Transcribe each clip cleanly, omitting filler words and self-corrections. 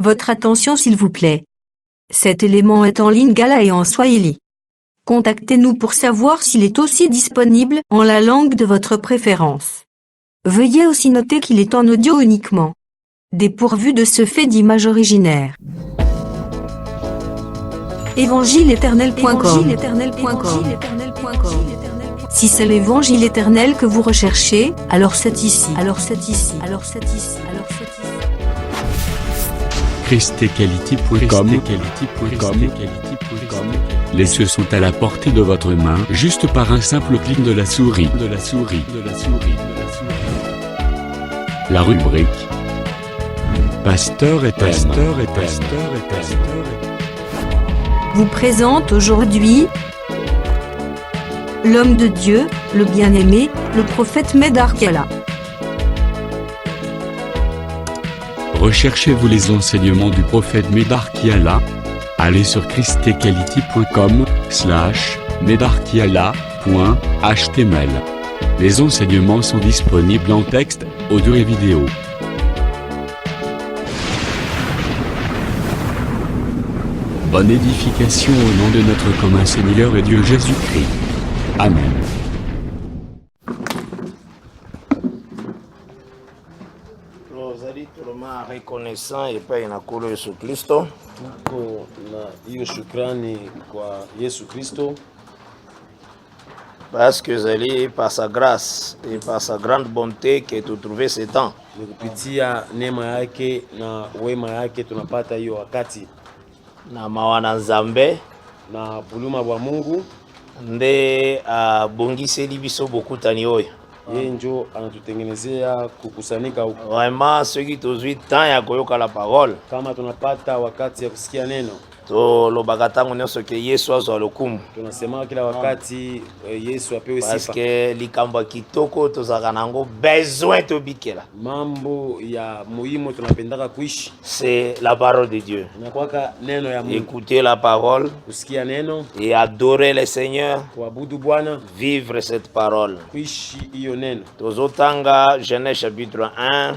Votre attention s'il vous plaît. Cet élément est en lingala et en swahili. Contactez-nous pour savoir s'il est aussi disponible en la langue de votre préférence. Veuillez aussi noter qu'il est en audio uniquement. Dépourvu de ce fait d'image originaire. Évangile-éternel.com. Si c'est l'évangile éternel que vous recherchez, alors c'est ici. christequality.com. Les cieux sont à la portée de votre main, juste par un simple clic de la souris. La rubrique Pasteur et thème vous présente aujourd'hui l'homme de Dieu, le bien-aimé, le prophète Médar Kiala. Recherchez-vous les enseignements du prophète Médar Kiala? Allez sur christequality.com/medarkiala.html. Les enseignements sont disponibles en texte, audio et vidéo. Bonne édification au nom de notre commun Seigneur et Dieu Jésus-Christ. Amen. Rosari tuloma reconnaissant epai na kolo Yesu Kristo. Tuko na hiyo shukrani kwa Yesu Kristo Parce que zali par sa grâce et par sa grande bonté que tu trouvé ce temps. ni kupitia neema yake na wema yake tunapata hiyo wakati Na mawana Nzambe na buluma bwa Mungu nde abongiseli biso bokutani oyo. yeye njo anatutengenezea kukusanika huku. Vraiment ceux qui tozwi temps ya koyoka la parole Kama tunapata wakati ya kusikia neno tolobaka ntango nyonso ke Yesu azwa lokumu. tunasema kila wakati Yesu apewe Parce sifa. que likambo ya kitoko tozalaka nango besoin tobikela. Mambo ya muhimu tunapendaka kuishi C'est la parole de Dieu. inakuwaka neno ya Mungu, Écouter la parole kusikia neno, et adorer le Seigneur, kuabudu Bwana, vivre cette parole. kuishi hiyo neno. Tozotanga Genèse chapitre 1,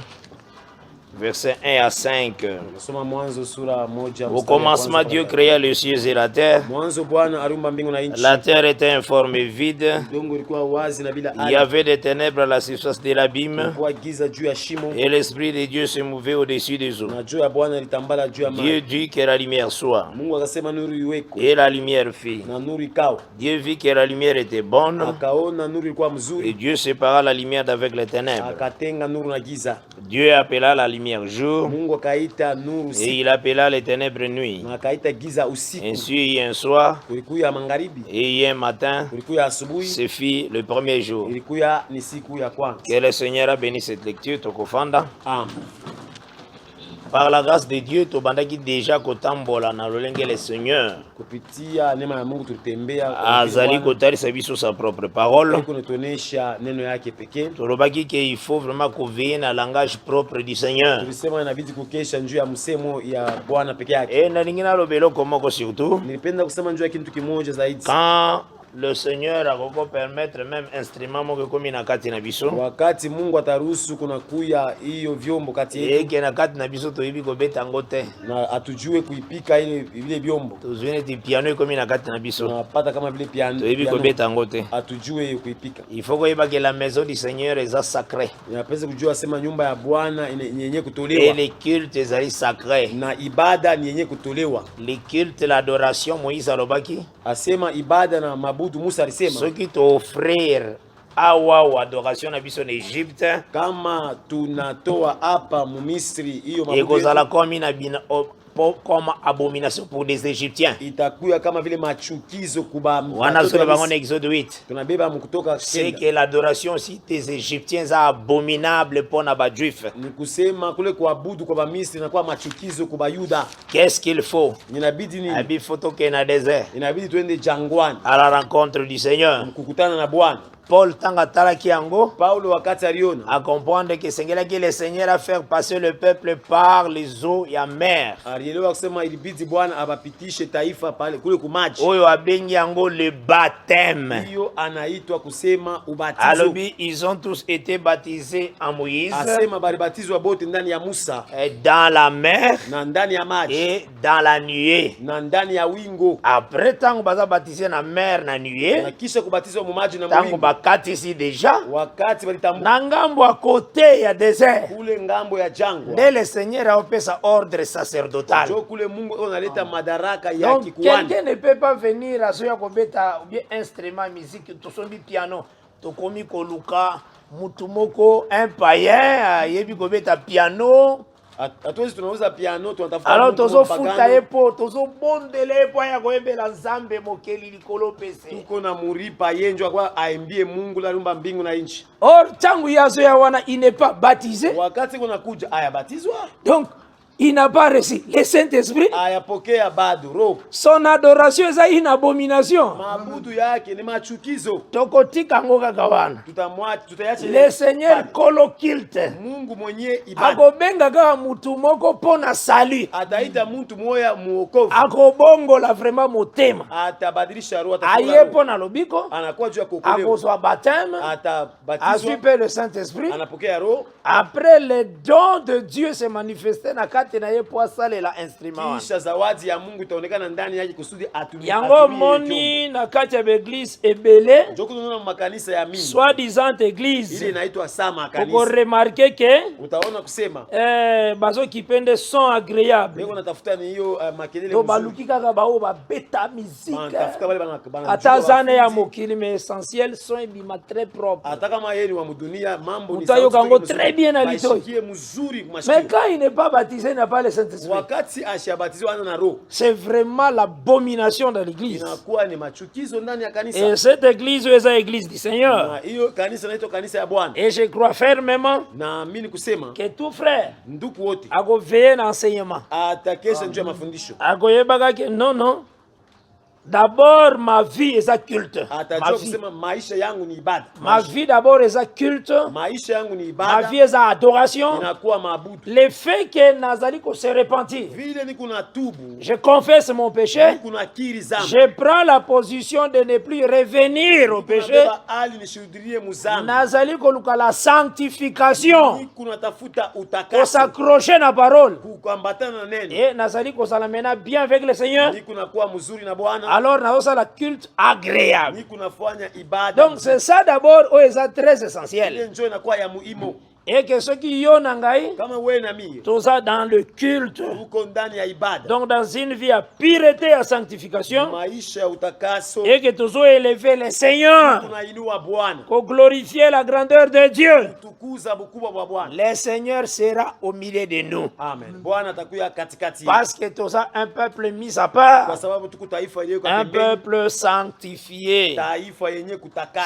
verset 1 à 5. Nasoma Mwanzo sura moja. Au commencement, Dieu créa les cieux et la terre. Mwanzo Bwana aliumba mbingu na nchi. La terre était informe et vide. Udongo ulikuwa wazi na bila Il y avait des ténèbres à la surface de l'abîme. kulikuwa giza juu ya shimo Et l'Esprit de Dieu se mouvait au-dessus des eaux. na juu ya Bwana litambala juu ya Dieu maji. dit que la lumière soit. Mungu akasema nuru iweko, Et la lumière fit. na nuru ikawa. Dieu vit que la lumière était bonne. Akaona nuru ilikuwa Et mzuri, Dieu sépara la lumière d'avec les ténèbres. akatenga nuru na giza. Dieu appela la lumière jour. Mungu akaita nuru Et usiku il appela les ténèbres nuit. na akaita giza usiku. Ainsi, il y a un soir Kulikuya magharibi, et il y a un matin, kulikuya asubuhi, ce fut le premier jour. ilikuya ni siku ya kwanza. Que le Seigneur a béni cette lecture, Tokofanda. Amen. Par la grâce de Dieu, Tobandaki déjà kotambola na lolenge le Seigneur. Kupitia neema ya Mungu tulitembea Azali kotari sabiso sa propre parole. kunatuonesha neno yake pekee. Tolobaki qu'il faut vraiment veiller na langage propre du Seigneur. Tulisema inabidi kukesha njuu ya msemo ya Bwana peke yake. Et na lingina lobelo komoko surtout. Nilipenda kusema njuu ya kitu kimoja zaidi. Quand le Seigneur a koko permettre même instrument moko komi na kati na biso. Wakati Mungu ataruhusu kuna kuya hiyo vyombo kati yetu Eke na kati na biso toyebi kobeta ngo te. na atujue kuipika ile vile vyombo. Tozwene ti piano ekomi na kati na biso. Tunapata kama vile piano. Toyebi kobeta ngo te. Atujue kuipika. Il faut koyeba que la maison du Seigneur est sacrée. Inapesa kujua sema nyumba ya Bwana ni yenye Et kutolewa les cultes ezali sacrés. na ibada ni yenye kutolewa. Les cultes, l'adoration, Moïse alobaki. Asema ibada na mabudu. Musa alisema Ceux qui t'offrirent awa ou adoration na biso en Égypte. kama tunatoa hapa mu Misri hiyo Et mabudu kozala yetu, comme abomination pour les Égyptiens. itakuya kama vile machukizo kuba Wana watoto solo wa bango en Misri. Exode 8. Tunabeba mkutoka C'est kenda. que l'adoration aussi des Égyptiens est abominable pour les Juifs. Ni kusema kule kuabudu kwa Bamisri inakuwa machukizo kwa Bayuda. Qu'est-ce qu'il faut? Inabidi nini? Il faut toquer dans le désert Inabidi tuende jangwani à la rencontre du Seigneur. kukutana na Bwana. Paul tanga talaki yango Paulo wakati aliona à comprendre que le Seigneur a fait passer le peuple par les eaux et la mer. alielewa kusema ilibidi Bwana abapitishe taifa pale kule kumaji. Oyo abengi yango le baptême. Hiyo anaitwa kusema ubatizo. Alobi, ils ont tous été baptisés en Moïse. Asema balibatizwa bote ndani ya Musa. Dans la mer. Na ndani ya maji. Et dans la nuée. Na ndani ya wingu. Après tango baza baptisé na mer na nuée. Na kisha kubatizwa mu maji na wingu. Tango bakati ici déjà. Wakati balitambuka. Na ngambo à côté ya désert. Kule ngambo ya jangwa. Nde le Seigneur a opesa ordre sacerdotal. Jo kule Mungu analeta madaraka ya donc kikuhani. Quelqu'un ne peut pas venir à soya kobeta ou bien instrument musique to sombi piano to komi koluka mutu moko un païen yebi kobeta piano. Atuwezi tunauza piano tunatafuta. Alors tozo futa epo tozo bondele epo ya koyembela nzambe mokeli likolo pese. Tuko na muripa yenjo kwa aimbie Mungu la rumba mbingu na nchi. Or tangu yazo ya wana il n'est pas baptisé. Wakati kuna kuja ayabatizwa. Donc il n'a pas reçu le Saint-Esprit. Ayapokea bado roho. Son adoration est une abomination. Maabudu yake ni machukizo. Tokotika ngoka kawana. Tutayache le Seigneur kolo kilte. Mungu mwenye ibada. Akobenga kama mutu moko pona salut. Ataita mtu moya muokovu. Akobongola vraiment motema. Atabadilisha roho aye pona lobiko. Anakuwa juu ya kuokolewa. Akozwa baptême. Atabatizwa. Asupe le Saint-Esprit. Anapokea roho. Après le don de Dieu se manifester na kati na ye po salela instrument. Kisha zawadi ya Mungu itaonekana ndani yake kusudi atumie. Yango moni na kati ya église ebele. Joko tunaona makanisa ya mingi. Soi-disant église. Ile inaitwa sama kanisa. Uko remarquer que utaona kusema bazo kipende son agréable. Leo natafuta ni hiyo makelele mzuri. Baluki kaka bao ba beta musique. Tafuta wale bana. Atazane ya mokili mais essentiel son ebima très propre. Hata kama yeye ni wa dunia mambo ni sawa. Utayo très bien na litoi. Mais quand il n'est pas baptisé, il n'a pas le Saint-Esprit. Wakati ashabatizwa ana na roho. C'est vraiment l'abomination dans l'église. Inakuwa ni machukizo ndani ya kanisa. Et cette église est l'église du Seigneur. Na hiyo kanisa inaitwa kanisa ya Bwana. Et je crois fermement naamini kusema que tout frère ndugu wote ako veiller na enseignement. Atakesha njoo ya mafundisho. Akoyebaka ke non. D'abord, ma vie est un culte. Ma vie d'abord est un culte. Ma vie est une adoration. Le fait que Nazali se repentir. Je confesse mon péché. Je prends la position de ne plus revenir au péché. Nazali koluka la sanctification. Pour s'accrocher à la parole. Et Nazali kosala mena bien avec le Seigneur. Alors, nous avons la culte agréable. Donc, c'est ça d'abord, c'est très essentiel. Et que ceux qui y ont tout ça dans le culte. Donc, dans une vie à pureté et à sanctification. Et que tous ont élevé le Seigneur. Pour glorifier la grandeur de Dieu. Le Seigneur sera au milieu de nous. Amen. Parce que tout ça, un peuple mis à part. Un peuple sanctifié.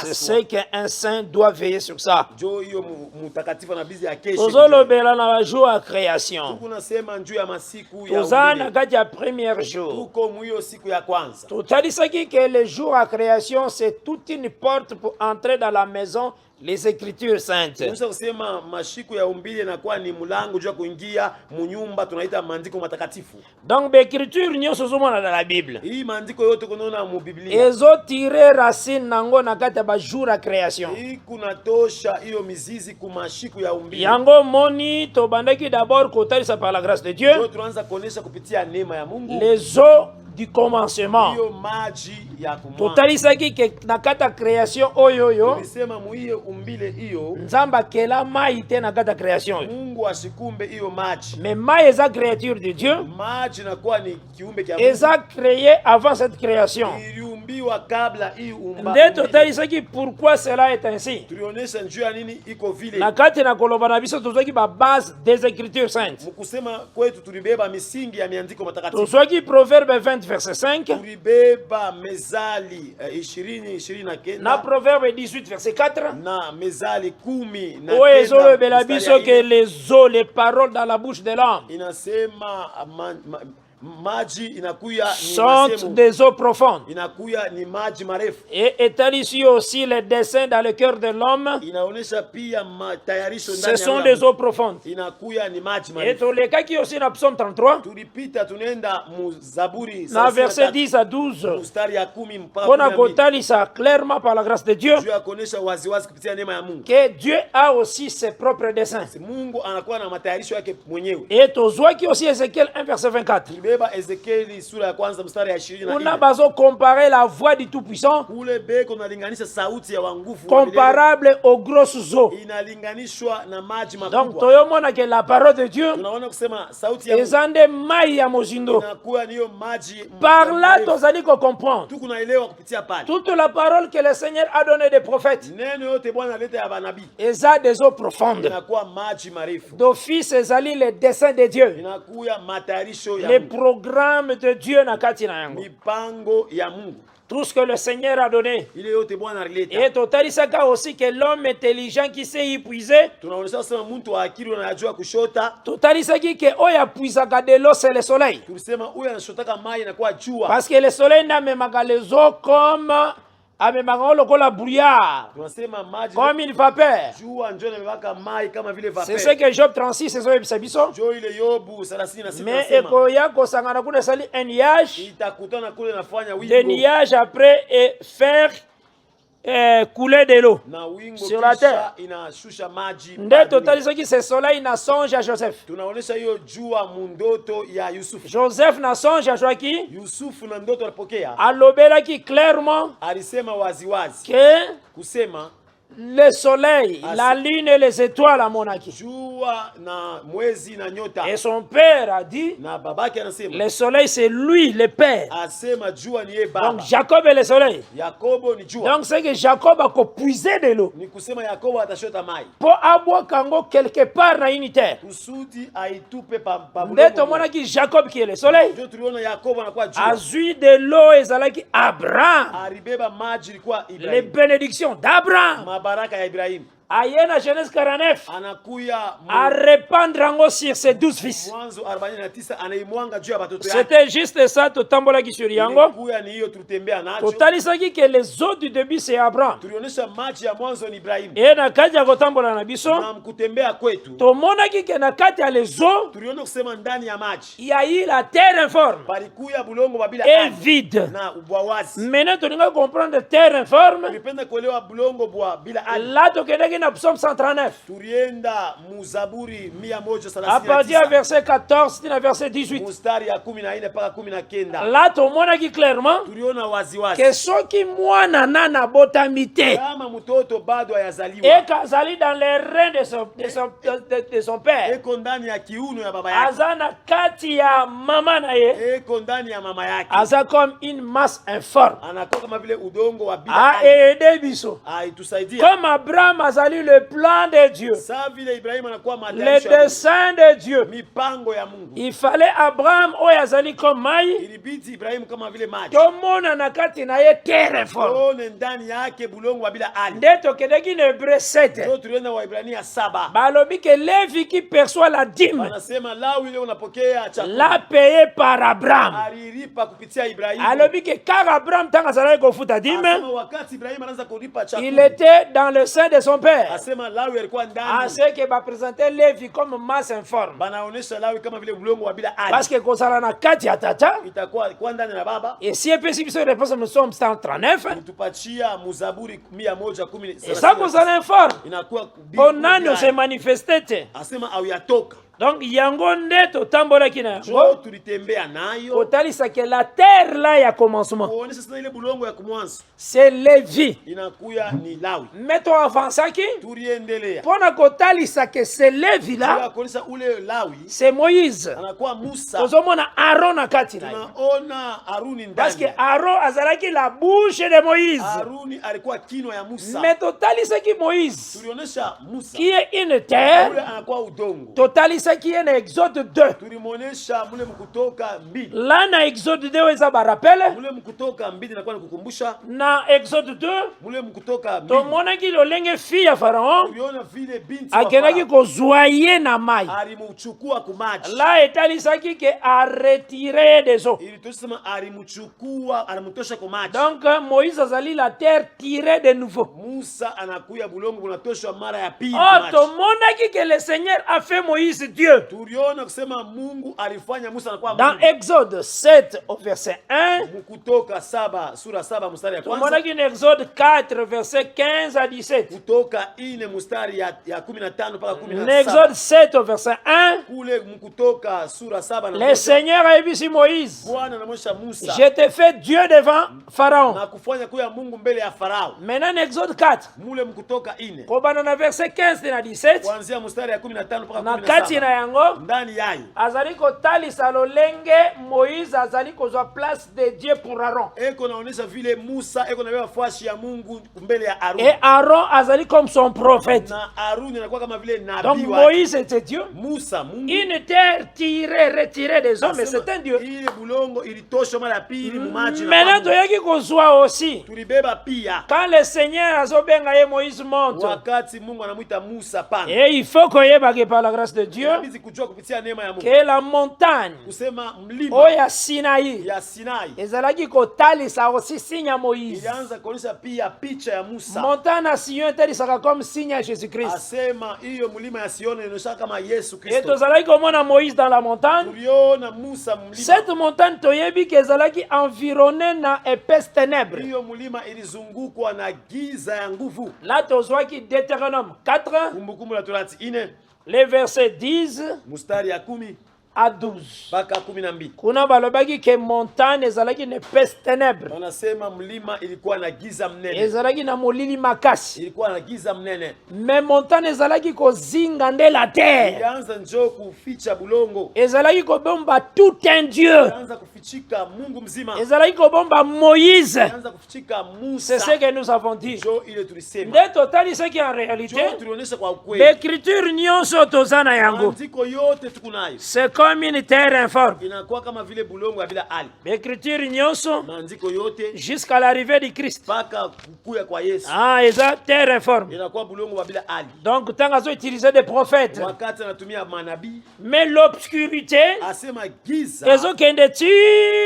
C'est ce qu'un saint doit veiller sur ça. Tozolobela na bajour à création. Toza na kati ya premier jour. Totalisaki que le jour à création c'est toute une porte pour entrer dans la maison. Les Écritures saintes. Donc, l'Écriture n'y a pas dans la Bible. Ils ont tiré racine na kati ba jour à création. Yango moni to bandaki d'abord kotalisa par la grâce de Dieu. Les eaux du commencement. Totalisaki que na kata création oyoyo. Nzamba kela mai te na kata création. Mais mai est la créature de Dieu. Ils ont créé avant cette création. Nde totalisaki pourquoi cela est ainsi. Na kati na koloba na biso tozaki ba base des Écritures saintes. Tozaki Proverbe 20 verset 5. Na Proverbe 18 verset 4. Oui, que les eaux, les paroles dans la bouche de l'homme. maji inakuya ni sont masemo, des eaux profondes. inakuya ni maji marefu. Et étant ici aussi les desseins dans le cœur de l'homme, Inaonesha pia matayarisho ce ndani sont ya des mtu. eaux profondes. Inakuya ni maji Et marefu. tous les cas qui aussi dans Psaume 33, Tulipita tunaenda mu Zaburi dans verset 10 à 12, mstari ya 10 mpaka on a 12. kotali ça clairement par la grâce de Dieu, Dieu akuonesha waziwazi kupitia neema ya Mungu. que Dieu a aussi ses propres desseins. Mungu anakuwa na matayarisho yake mwenyewe. Et tozwa qui aussi Ézéchiel 1 verset 24. Tulibeba Ezekieli sura ya kwanza mstari ya 24. On a bazo comparer la voix du Tout-Puissant Kule beko nalinganisha sauti ya wanguvu comparable aux grosses eaux. inalinganishwa na maji Donc makubwa. toyomona que la parole de Dieu Tunaona kusema sauti ya Mungu ezande mai ya mozindo. inakuwa niyo maji. Par là tozali ko comprendre tu kunaelewa kupitia pale. toute la parole que le Seigneur a donnée des prophètes. Neno yote Bwana aleta ya banabii Eza des eaux profondes. inakuwa maji marefu. D'office ezali les desseins de Dieu. Inakuwa matayarisho ya Les Mungu. programmes de Dieu na kati na yango. Mipango ya Mungu. Tout ce que le Seigneur a donné. Ile yote Bwana alileta. Et totalisaka aussi que l'homme intelligent qui s'est épuisé. Tunaonesha sema mtu wa akili anajua kushota. Totalisaki que oya puisaka de l'eau c'est le soleil. Tulisema huyu anashotaka mai inakuwa jua. Parce que le soleil n'amemaka les eaux comme amemaka lokola brouillard. Tunasema maji Comme une vapeur. jua ndio inaweka mai kama vile vapeur. C'est ce que Job 36 ezobebisa biso. Ndio ile Yobu 36 Mais nasema. ekoya kosangana kuna sali un nuage. Itakutana kule nafanya wingo. Des nuages après et faire couler de l'eau na wingo sur la terre. inashusha maji. Nde totalisaki ce soleil na songe à Joseph. Tunaonesha hiyo jua mundoto ya Yusufu. Joseph na songe à Joaki. Yusufu na ndoto alipokea. Alobelaki clairement Alisema waziwazi que kusema le soleil, la lune et les étoiles amonaki. jua na mwezi na nyota. Et son père a dit, Na babake anasema le soleil c'est lui, le père. asema jua ni yeye baba. Donc Jacob est le soleil. Yakobo ni jua. Donc c'est que Jacob a puisé de l'eau. Ni kusema Yakobo atashota mai Pour avoir kango quelque part na une terre. kusudi aitupe pa Nde tomonaki Jacob qui est le soleil. ndio tuliona Yakobo anakuwa jua. Azui de l'eau ezalaki Abraham. Alibeba maji ilikuwa Les Ibrahim. bénédictions d'Abraham. Mabaraka ya Ibrahim. Ayena Genèse 49. Anakuya À répandre en sur ses 12 fils. Mwanzo 49 anaimwanga juu ya watoto yake. C'était juste ça, totambolaki sur yango. Ilikuwa ni hiyo tulitembea nacho. Totalisaki que les eaux du début c'est Abraham. Tulionyesha maji ya mwanzo ni Ibrahim. Et na kati ya kotambola na biso, Na mkutembea kwetu tomonaki que na kati ya les eaux, tuliona kusema ndani ya maji il y a eu la terre informe palikuya bulongo babila et ardhi vide. na ubwawazi. Maintenant, toninga comprendre terre informe. Tulipenda kuelewa bulongo bwa bila ardhi. Là, tokendaki na Psaume 139. Tulienda Muzaburi À partir du 139 verset 14, à verset 18. mstari ya 14 mpaka 19. Là, tomonaki clairement Tuliona waziwazi que soki mwana nana botami te, kama mtoto bado et hayazaliwa kazali dans les reins de son père, eko ndani ya kiuno ya baba yake, aza na kati ya mama na ye, eko ndani ya mama yake, aza comme une masse informe. anakuwa kama vile udongo wa bila A ardhi. aidé biso. Aitusaidia Comme Abraham azali le plan de Dieu, saa vile Ibrahim anakuwa le matayarisho ya Mungu, dessein de Dieu. mipango ya Mungu. Il fallait Abraham oyo azali comme mai, Ilibidi Ibrahim kama vile maji tomona na kati na ye terre informe. tuone ndani yake bulongo wa bila ardhi. Nde tokendeki na Hébreu 7. Ndio tulienda Waebrania 7 Balobi que Lévi qui perçoit la dîme wanasema Lawi ile unapokea chakula l'a payé par Abraham. alilipa kupitia Ibrahim. Alobi que car Abraham tant azalaki kofuta dîme, Asema wakati Ibrahim anaanza kulipa il chakula, était dans le sein de son père. asema Lawi alikuwa À ndani, ce que va présenter Lévi comme masse informe. banaonesha Lawi kama vile bulongo wa bila Parce ardhi, que kozala na kati ya tata. itakuwa kwa ndani na baba. Et si epesi biso réponse mu Psaume 139, Tupatia Muzaburi 110 et ça kozala informe. inakuwa Onani se manifeste te. asema au yatoka Donc yango nde totambolaki na jo yango. tulitembea nayo Kotalisa que la terre là ya commencement, kuonesha sana ile bulongo ya kumwanzo c'est Lévi. inakuya ni Lawi. Mais to avançaki Tuliendelea pona kotalisa que c'est Lévi là, kuonesha ule Lawi c'est Moïse. anakuwa Musa. Tozomona Aaron na kati na ye. Tunaona Haruni Parce que ndani. Aaron azalaki la bouche de Moïse. Haruni alikuwa kinywa ya Musa. Mais totalisaki Moïse Tulionesha Musa qui est une ule terre, anakuwa udongo. totalisaki totalisaki ye na Exode 2. tulimuonesha mule mkutoka 2. Là na Exode 2 eza ba rappel. Mule mkutoka 2 nakuwa nikukumbusha. Na Exode 2 Mule mkutoka 2. tomonaki lolenge fille ya Pharaon Tuliona vile binti wa akendaki Farao kozwa ye na mai. alimuchukua kumaji. Là etalisaki ke a retiré des eaux. Ili tusema alimuchukua alimutosha kumaji. Donc Moïse azali la terre tirée de nouveau. Musa anakuya bulongo bunatoshwa mara ya pili Oh, kumaji. tomonaki que le Seigneur a fait Moïse Dieu. Tuliona kusema Mungu alifanya Musa anakuwa Dans Mungu. Exode 7 au verset 1, Kutoka 7 sura 7 mstari ya kwanza. tomonaki na Exode 4 verset 15 à 17. Kutoka 4 mstari ya 15 mpaka Na Exode 17. 7 au verset 1, Kule mkutoka sura 7 na le Seigneur a dit à Moïse, Bwana anamwonyesha Musa je te fais Dieu devant Pharaon. na kufanya kuya Mungu mbele ya Farao. Maintenant, en Exode 4, Mule mkutoka 4 kobana na verset 15 na 17, kuanzia mstari ya 15 mpaka na kati na 17. yango, Ndani yayo azali kotalisa lolenge Moïse azali kozwa place de Dieu pour Aaron. eko naonesha vile Musa eko na fashi ya Mungu mbele ya Aruni. Et Aaron azali comme son prophète. Na Aruni anakuwa kama vile Donc nabii wake. Moïse était Dieu. Musa Mungu. Une terre tirée, retirée des hommes, mais c'est un Dieu. Ile bulongo ilitosha mara ya pili mumaji na Maintenant, Mungu. toyaki kozwa aussi. Tulibeba pia Quand le Seigneur azobenga ye Moïse monte. wakati Mungu anamuita Musa pana. Et il faut koyeba que par la grâce de Dieu, Inabidi kujua kupitia neema ya Mungu. que la montagne, Kusema mlima oya Sinaï, ya Sinai ezalaki kotalisa aussi signe ya Moïse. ilianza kuonyesha pia picha ya Musa. Montagne ya Sion etalisaka comme signe ya Jésus-Christ. Asema hiyo mlima ya Sioni inaonyesha kama Yesu Et Kristo. tozalaki komona Moïse dans la montagne. Tuliona Musa mlima. Cette montagne toyebi ke ezalaki environnée na épaisse ténèbres. Hiyo mlima ilizungukwa na giza ya nguvu. Là tozwaki Deutéronome 4, Kumbukumbu la Torati 4 les versets 10 mstari ya 10 à 12. mpaka 12. Kuna balobaki ke montagne ezalaki na épaisse ténèbres. Wanasema mlima ilikuwa na giza mnene. Ezalaki na molili makasi. Ilikuwa na giza mnene. Mais montagne ezalaki kozinga nde la terre. Ilianza njoo kuficha bulongo. Ezalaki kobomba tout un Dieu. Ilianza kufichika Mungu mzima. Ezalaki kobomba Moïse. Ilianza kufichika Musa. C'est ce que nous avons dit. Njoo ile tulisema. Nde totalisaki en réalité. Njoo tulionyesha kwa ukweli. L'écriture nyonso toza na yango. Maandiko yote tuko nayo. C'est comme une terre informe. Inakuwa kama vile bulongo bila hali. L'écriture nyonso Maandiko yote jusqu'à l'arrivée du Christ. mpaka kukuya kwa Yesu. Ah, eza terre informe. Inakuwa bulongo bila hali. Donc tant azo utiliser des prophètes. Wakati anatumia manabii Mais l'obscurité asema giza ezokende ti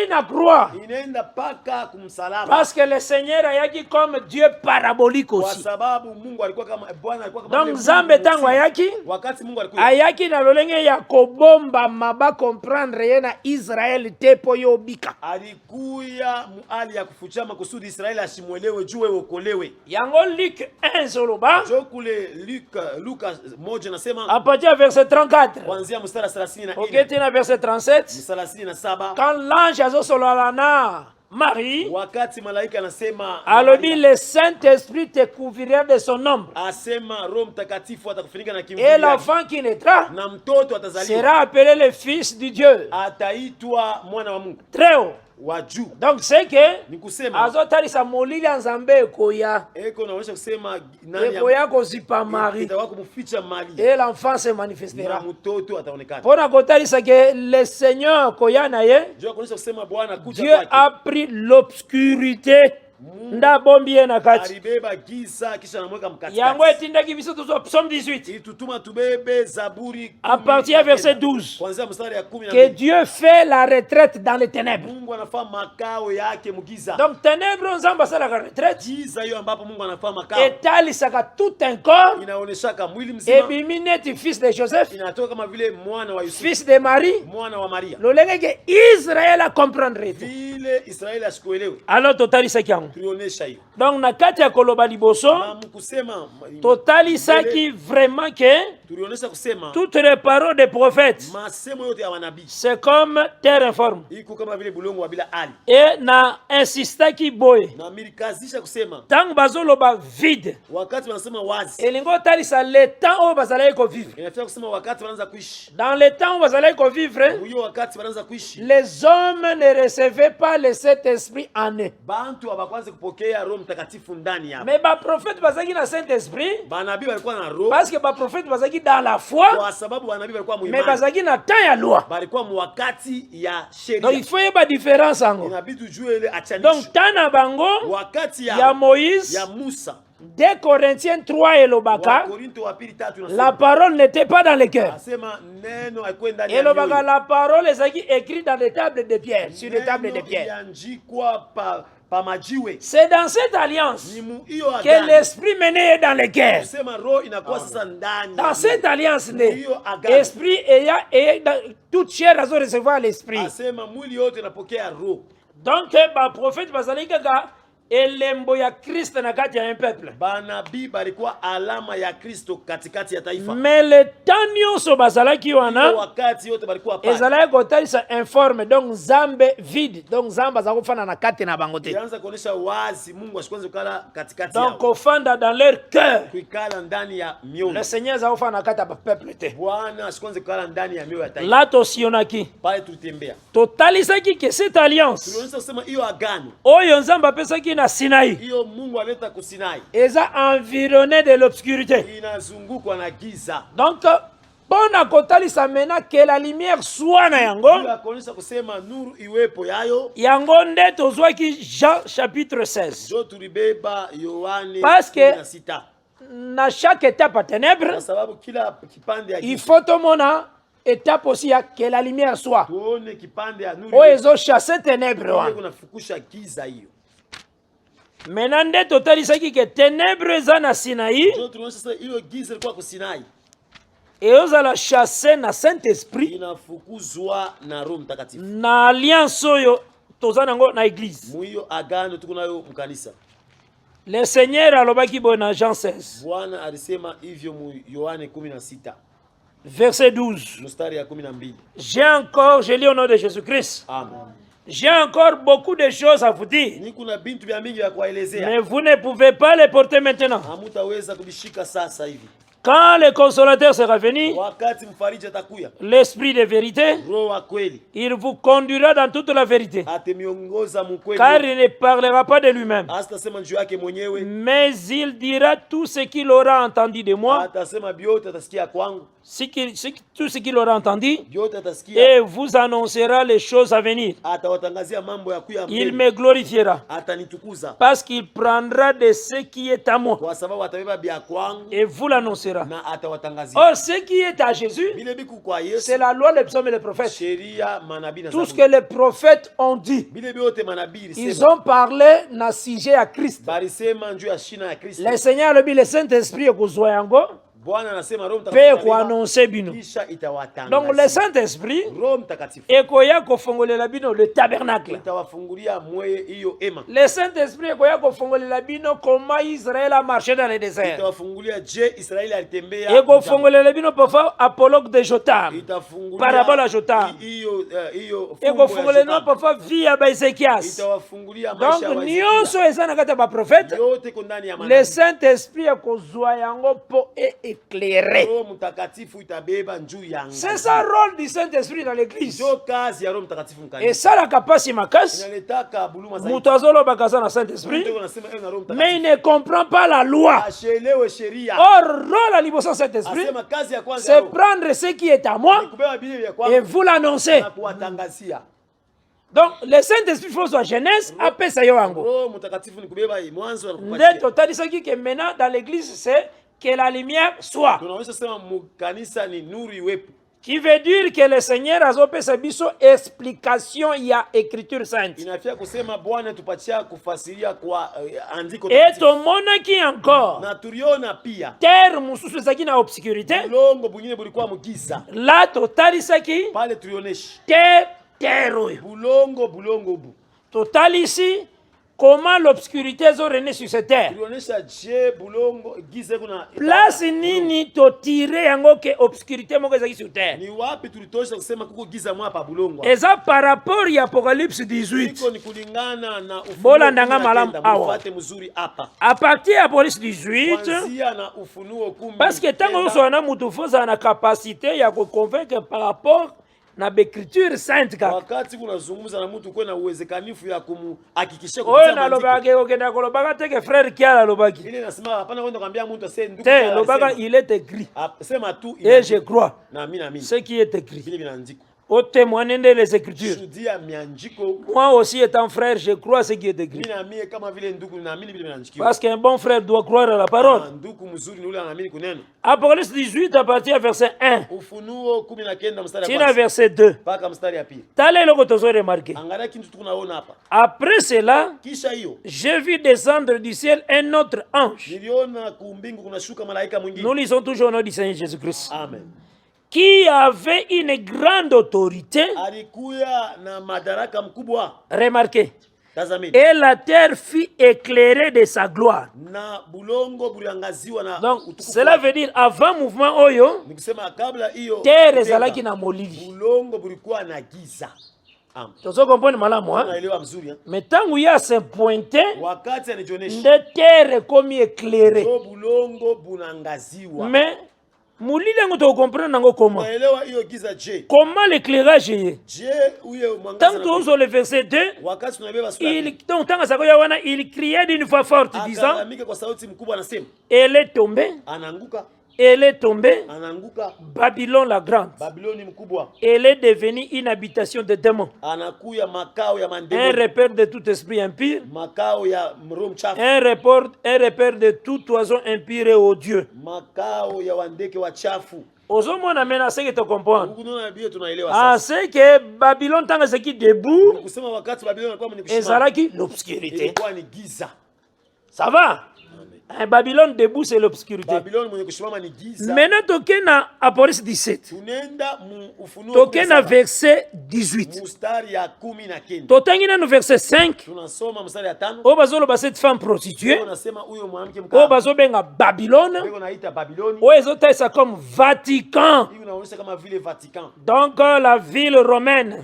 na croix. inaenda paka kumsalaba. Parce que le Seigneur ayaki comme Dieu parabolique Kwa aussi. sababu Mungu alikuwa kama Bwana alikuwa kama Donc vile Nzambe Mungu tango mzima. ayaki Wakati Mungu alikuwa ayaki na lolenge ya kobomba maba comprendre ye na Israel te po yo bika. alikuya muali ya kufuchama kusudi Israeli ashimwelewe juu wewe ukolewe. Yango Luc 1 soloba Jo kule Luka 1 nasema à partir du verset 34. kuanzia mstari 34 Oketi na verset 37. 37 Quand l'ange azosolola na Marie, wakati malaika anasema alobi le Saint-Esprit te couvrira de son ombre. asema Roho Mtakatifu atakufunika na Et kimvuli yake. l'enfant qui naîtra Na mtoto atazaliwa sera appelé le Fils du Dieu. ataitwa mwana wa Mungu Très haut. wa juu. Donc c'est que Ni kusema azotalisa molili ya Nzambe ekoya. eko naonyesha kusema nani Ekoya kozipa Marie. itakuwa kumficha mali Et l'enfant se na manifestera. mtoto ataonekana. Pona kotalisa que le Seigneur koya na ye, Ndio kuonyesha kusema Bwana kuja Dieu kwake. a pris l'obscurité nda bombi ye na kati. Alibeba giza kisha anamweka mkatikati. Yango etindaki biso tozwa psaume 18. Ilitutuma tubebe Zaburi À partir du verset 12. kuanzia mstari ya 10 Que Dieu fait la retraite dans les ténèbres. Mungu anafaa makao yake mugiza. Donc ténèbres nzambe asalaka retraite. Giza hiyo ambapo Mungu anafaa makao Etalisaka tout un corps. inaoneshaka mwili mzima, Ebimi neti fils de Joseph, inatoka kama vile mwana wa Yusufu, fils de Marie. mwana wa Maria. Lolenge ke Israël a comprendre tout. Vile Israeli asikuelewe, Alors totalisaki yango. tulionesha hiyo. Donc na kati ya koloba liboso, Na mkusema totalisaki vraiment que tulionesha kusema toutes les paroles des prophètes, masemo yote ya manabii c'est comme terre informe. iko kama vile bulongo wa bila hali. Et na insistaki boye. Na milikazisha kusema Tango bazoloba vide. wakati wanasema wazi, Elingo talisa le temps oyo bazalaki kovivre. inafaa kusema wakati wanaanza kuishi. Dans le temps où bazalaki kovivre, Huyo wakati wanaanza kuishi, les hommes ne recevaient pas le Saint-Esprit en eux. bantu bapanze kupokea Roho Mtakatifu ndani yao. Mais ba prophète bazaki na Saint-Esprit. Banabii walikuwa na roho. Parce que ba prophète bazaki dans la foi. Kwa sababu banabii walikuwa muimani. Mais bazaki na temps ya loi. Balikuwa mwakati ya sheria. Donc il faut y avoir différence ango. Inabidi ujue ile achanisho. Donc tana bango wakati ya Moïse ya Musa. 2 Corinthiens 3 et Lobaka, la parole n'était pas dans les cœurs. Et Lobaka, la parole est écrite dans les tables de pierre, sur les tables de pierre. C'est dans cette alliance que l'esprit menait dans les cœurs. Dans cette alliance, l'esprit et toute chair a recevoir l'esprit. Donc, le prophète Bazalika, elembo ya Kristo na kati ya un peuple. Banabii balikuwa alama ya Kristo katikati ya taifa. Mais le temps nyonso bazalaki wana wakati yote balikuwa pale. Ezalaki kotalisa informe, donc Nzambe vide, donc Nzambe azakufana na kati na bango te. Ianza kuonesha wazi Mungu ashikwanze kukala katikati yao. Donc kofanda dans leur cœur. Kuikala ndani ya mioyo. Le Seigneur azakufana na kati ya peuple te. Bwana ashikwanze kukala ndani ya mioyo ya taifa. Là tosionaki. Pale tutembea. Totalisaki que cette alliance. Tunaonyesha kusema hiyo agano. Oyo Nzambe apesaki na Sinai. Hiyo Mungu aleta ku Sinai. Eza environné de l'obscurité. Inazungukwa na giza. Donc bona kotalisa mena que la lumière soit na yango. Akonisha kusema nuru iwepo yayo. Yango nde tozwaki Jean chapitre 16. Jo tulibeba Yohane 16. Parce que na chaque étape à ténèbres, kwa sababu kila kipande ya giza, il faut tomona étape aussi à que la lumière soit. Tuone kipande ya nuru. O ezo chasser ténèbres wa. Kunafukusha giza hiyo. Maintenant nde totalisaki que ténèbres eza na Sinai. Jo tunaonyesha sasa hiyo giza ilikuwa ku Sinai. Et ozala chasser na Saint-Esprit. Inafukuzwa na Roho Mtakatifu. Na alliance oyo tozana ngo na église. Muyo agano tuko nayo mkanisa. Le Seigneur alobaki bo na Jean 16. Bwana alisema hivyo mu Yohane 16. Verset 12. Mstari ya 12. Je lis au nom de Jésus-Christ. Amen. J'ai encore beaucoup de choses à vous dire. Nikuna bintu vya mingi ya kuelezea. Mais vous ne pouvez pas les porter maintenant. Hamutaweza kubishika sasa hivi. Quand le consolateur sera venu, l'esprit de vérité, il vous conduira dans toute la vérité. Car il ne parlera pas de lui-même, mais il dira tout ce qu'il aura entendu de moi, tout ce qu'il aura entendu, et vous annoncera les choses à venir. Il me glorifiera, parce qu'il prendra de ce qui est à moi, et vous l'annoncerez. Or, ce qui est à Jésus, c'est la loi, les psaumes et les prophètes. Tout ce que les prophètes ont dit, ils ont parlé dans le sujet à Christ. Le Seigneur, le Saint-Esprit, peut annoncer bino. Donc le Saint-Esprit ekoya kofongolela bino le tabernacle. Le Saint-Esprit ekoya kofongolela bino comment Israël a marché dans le désert. Eko fongolela bino parfois apologue de Jotam, parabole à Jotam. Eko fongolela parfois vie à Ézéchias. Donc nyonso eza na kata ba prophète. Le Saint-Esprit ekozwa yango po éclairé. C'est ça le rôle du Saint-Esprit dans l'église. Et ça la capacité makasi. Mutazolo bakaza na Saint-Esprit. Mais il ne comprend pas la loi. Or, rôle à l'immotion Saint-Esprit, c'est prendre ce qui est à moi et vous l'annoncer. Donc, le Saint-Esprit faut sa jeunesse, après ça yoango. Le total dit que maintenant dans l'église c'est que la lumière soit. Qui veut dire que le Seigneur a opé sa biso explication il y a écriture sainte. Et ton monde qui encore terre mususu zaki na obscurité. Là total isaki terre total ici. Comment l'obscurité est rené sur cette terre? Place nini to tirer yango que obscurité moko ezaki sur terre? Et ça par rapport à Apocalypse 18. Bolandanga malam awa. À partir d'Apocalypse 18, parce que tant que nous sommes mutu foza na capacité ya ko convaincre par rapport na becriture sainte kaka. Wakati kunazungumza na mtu kwa na uwezekanifu ya kumuhakikishia Oyo na lobaki okenda kolobaka teke frère Kiala lobaki. Ile nasema hapana kwenda kwambia mtu ase ndugu Te lobaka il est écrit. Sema tu Et je crois. Na mimi naamini. Ce qui est écrit. Vile vinaandikwa. Au témoigner les Écritures. Moi aussi étant frère, je crois ce qui est écrit. Parce qu'un bon frère doit croire à la parole. Apocalypse 18 à partir du verset 1. Tina verset 2. T'allez le kotozo remarquer. Après cela, j'ai vu descendre du ciel un autre ange. Nous lisons toujours au nom du Seigneur Jésus-Christ. Amen. Qui avait une grande autorité. Remarquez. Et la terre fut éclairée de sa gloire. Donc, cela veut dire, avant mouvement Oyo, terre ezalaki na molili. Tozo comprendre malamu, mais tant où il y a ce pointé, de terre comme éclairée. Mais Moulili ngo to comprendre nango comment. Comment l'éclairage est. Tant que le verset 2, il criait d'une voix forte disant, elle est tombée. Elle est tombée, Babylone la grande. Elle est devenue une habitation de démons. Un repère de tout esprit impur. Un repère de tout oiseau impur et odieux. Ozomona mena ce que tu comprends. Ah, c'est que Babylone tant que c'est qui debout. Et Zalaki l'obscurité. Ça va? Un Babylone debout, c'est l'obscurité. Maintenant, token a Apocalypse 17. Token a verset 18. Token a verset 5. O bazolo ba cette femme prostituée. O bazo benga Babylone. O ezota ça comme Vatican. Donc la ville romaine.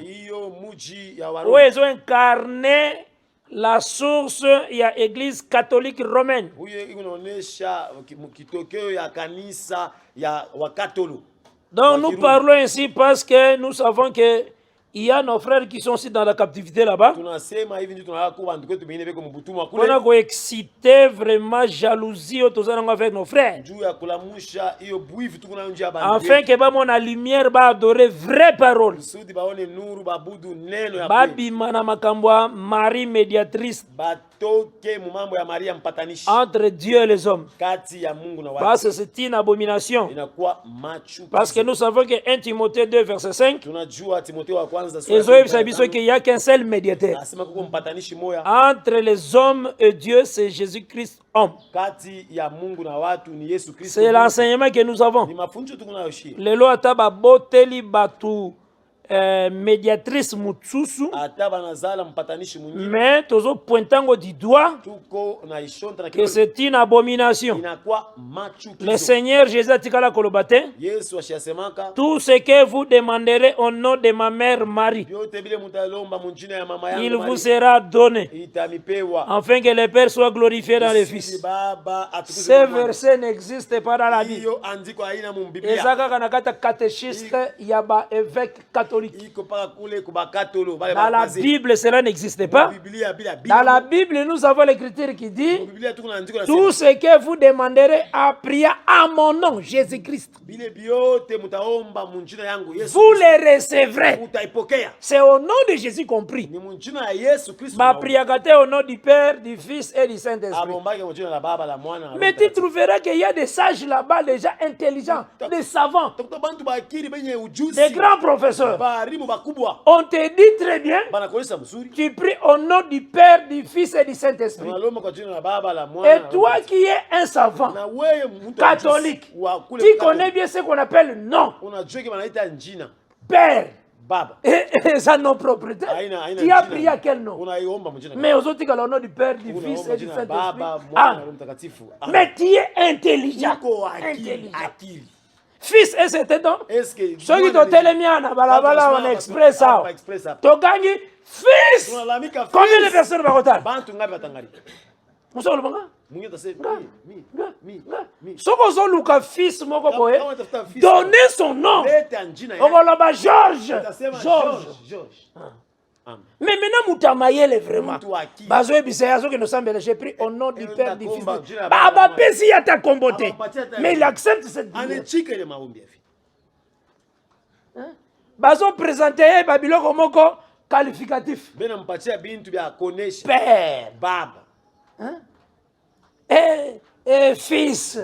O ezo incarné la source, il y a l'église catholique romaine. Donc nous parlons ainsi parce que nous savons que il y a nos frères qui sont aussi dans la captivité là-bas. On a excité vraiment jalousie avec nos frères. Afin que la lumière va adorer vraie parole. Babi mana makambwa Marie médiatrice entre Dieu et les hommes. Parce que c'est une abomination. Parce que nous savons que 1 Timothée 2 verset 5. Il n'y a qu'un seul médiateur entre les hommes et Dieu, c'est Jésus-Christ homme. C'est l'enseignement que nous avons. Les lois taba boteli batu médiatrice mutsusu, mais tozo pointango du doigt que c'est une abomination. Le Seigneur Jésus a dit tout ce que vous demanderez au nom de ma mère Marie, il vous sera donné, afin que le Père soit glorifié dans le Fils. Ce verset n'existe pas dans la Bible. Et ça, catéchiste, il y a un évêque catholique. Dans la Bible, cela n'existe pas. Dans la Bible, nous avons l'écriture qui dit tout ce que vous demanderez à prier à mon nom, Jésus-Christ, vous les recevrez. C'est au nom de Jésus compris. Ma prière au nom du Père, du Fils et du Saint-Esprit. Mais tu trouveras qu'il y a des sages là-bas, des gens intelligents, des savants, des grands professeurs. On te dit très bien, tu pries au nom du Père, du Fils et du Saint-Esprit. Et toi qui es un savant catholique, tu connais bien ce qu'on appelle nom, Père, et sa non-propriété. Tu as prié à quel nom? Mais aux autres, au nom du Père, du Fils et du Saint-Esprit. Mais tu es intelligent. Fils et c'était donc ceux qui t'ont télémis à balabala on express ça. Tu gagnes fils. Combien de personnes vont voter? Nous sommes le Soko ozoluka fils moko boye, donner son nom. Okoloba Georges. Mais maintenant, Moutamayel est vraiment. J'ai pris au nom du Père, du Fils. Baba Pesi a ta comboté. Mais il accepte cette vie. Bazo présenté Babylone comme qualificatif. Père. Baba. Et fils.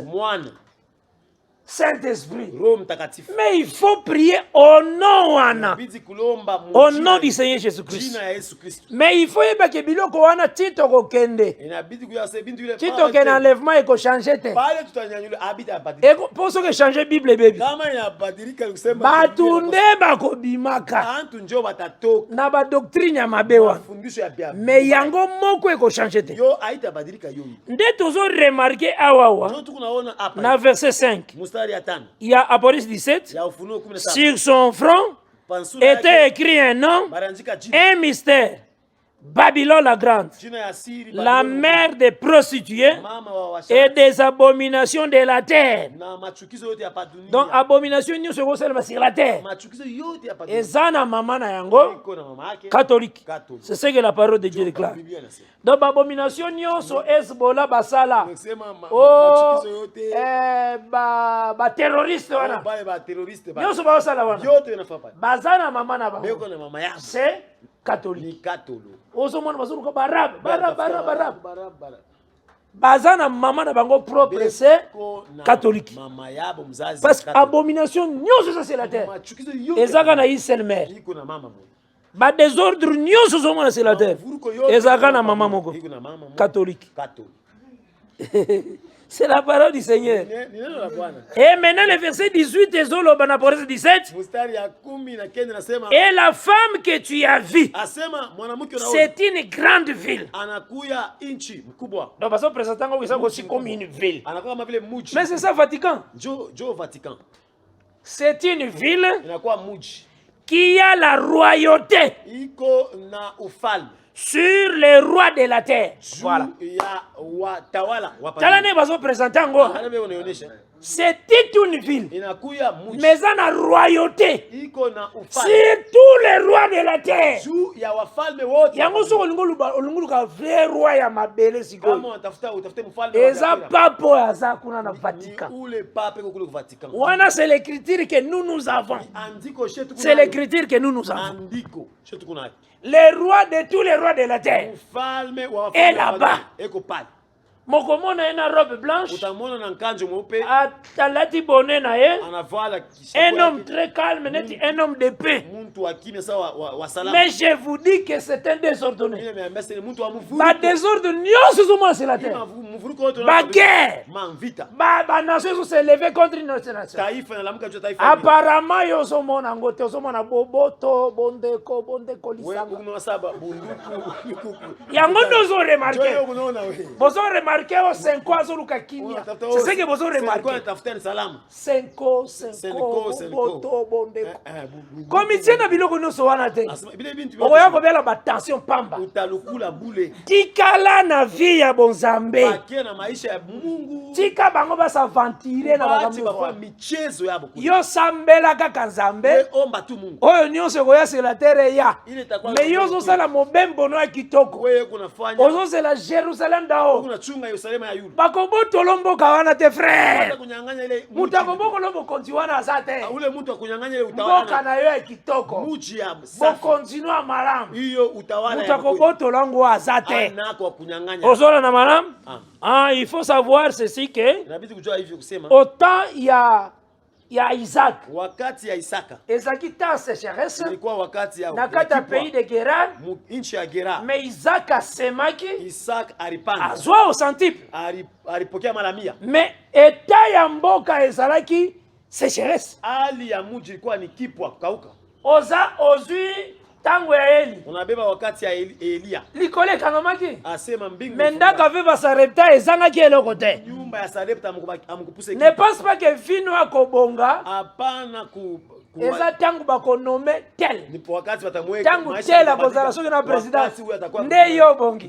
Saint-Esprit. Mais il faut prier au nom Anna. Au nom du Seigneur Jésus-Christ. Mais il faut que biloko wana tito ko kende. Tito ke enlèvement et ko changer te. Et pour ce que changer Bible baby. Batunde bako bimaka. Na ba doctrine ya mabewa. Mais yango moko e ko changer te. Nde tozo remarquer awawa. Na verset 5. Il y a Apocalypse 17, sur son front était écrit un nom, un mystère. Babylone la grande, la mère des prostituées et des abominations de la terre. Donc, abomination, nous sommes sur la terre. Et Zana maman na yango, catholique. C'est ce que la parole de Dieu déclare. Donc, abomination, nous sommes Hezbollah, Basala. Oh, terroriste. Nous sommes Basala. Bazana maman na bango. C'est catholique. Ozomona bazuluka barab. Bazana maman na bango propre c'est catholique. Parce que abomination nyoso ça c'est la terre. Ezaka na isel mère. Ba désordre nyoso zomona c'est la terre. Ezaka na maman moko catholique. C'est la parole du Seigneur. Et maintenant le verset 18 et Apocalypse 17. Et la femme que tu as vue, c'est une grande ville. Donc parce que présentant aussi comme une ville. Mais c'est ça Vatican. C'est une ville qui a la royauté sur les rois de la terre. Voilà. C'était une ville, mais elle a royauté sur tous les rois de la terre. Yango so olunguluka vrai roi ya mabele siko. Eza papo aza kuna na Vatican. Wana c'est l'écriture que nous avons. C'est l'écriture que nous avons. Les rois de tous les rois de la terre est là-bas. Mokomona ena robe blanche, atalati bonnet na ye, un homme très calme, un homme de paix. Mais je vous dis que c'est un désordonné. Ba désordre nyoso zoma c'est la terre. Ba guerre. Ba nation se lever contre une autre nation. Apparemment yo zomona ngote zomona boboto bondeko lisanga. Yango nozo remarquer. Bozo remarquer au 5 ans zoluka kimia. C'est ce que bozo remarquer. 5 boto bondeko. Comme il na biloko no so wana te. Oya ko bela ba tension pamba. Tikala na vie ya bonzambe. Tika bango ba s'aventurer na ba michezo ya beaucoup. Yo sambela kaka nzambe. Oyo nyonso ko ya c'est la terre ya. Mais yo zo sala mobembo no kitoko. Ozo c'est la Jérusalem dao. Bakombo tolombo kawana te frère. Mutakombo kolombo kontiwana azate. Ule mtu akunyang'anya ile utawala. Na yo kitoko. Muji ya safi. Bo continue malamu. Hiyo utawala. Mutakombo tolongo azate. Anako akunyang'anya. Ozola na malamu? Il faut savoir ceci que autant il y a Isaac. Wakati ya Isaka. Ezaki ta sécheresse. Ilikuwa wakati ya nakata pays de Gerar. Nchi ya Gerar. Mais Isaac asemaki. Isaac alipanda. Azwa au centuple. Alipokea mara 100. Mais eta ya mboka ezalaki sécheresse. Ali ya mji ilikuwa ni kipwa kauka. Oza ozui tango ya Eli. Unabeba wakati ya Elia. Likole kangamaki. Asema mbingu. Mendaka viva Sarepta ezangaki eloko te. Nyumba ya Sarepta amkupuse. Ne pense pas que vino akobonga. Hapana eza tangu bakonome tel ni wakati watamweka tangu tel akozala soki na president nde yo bongi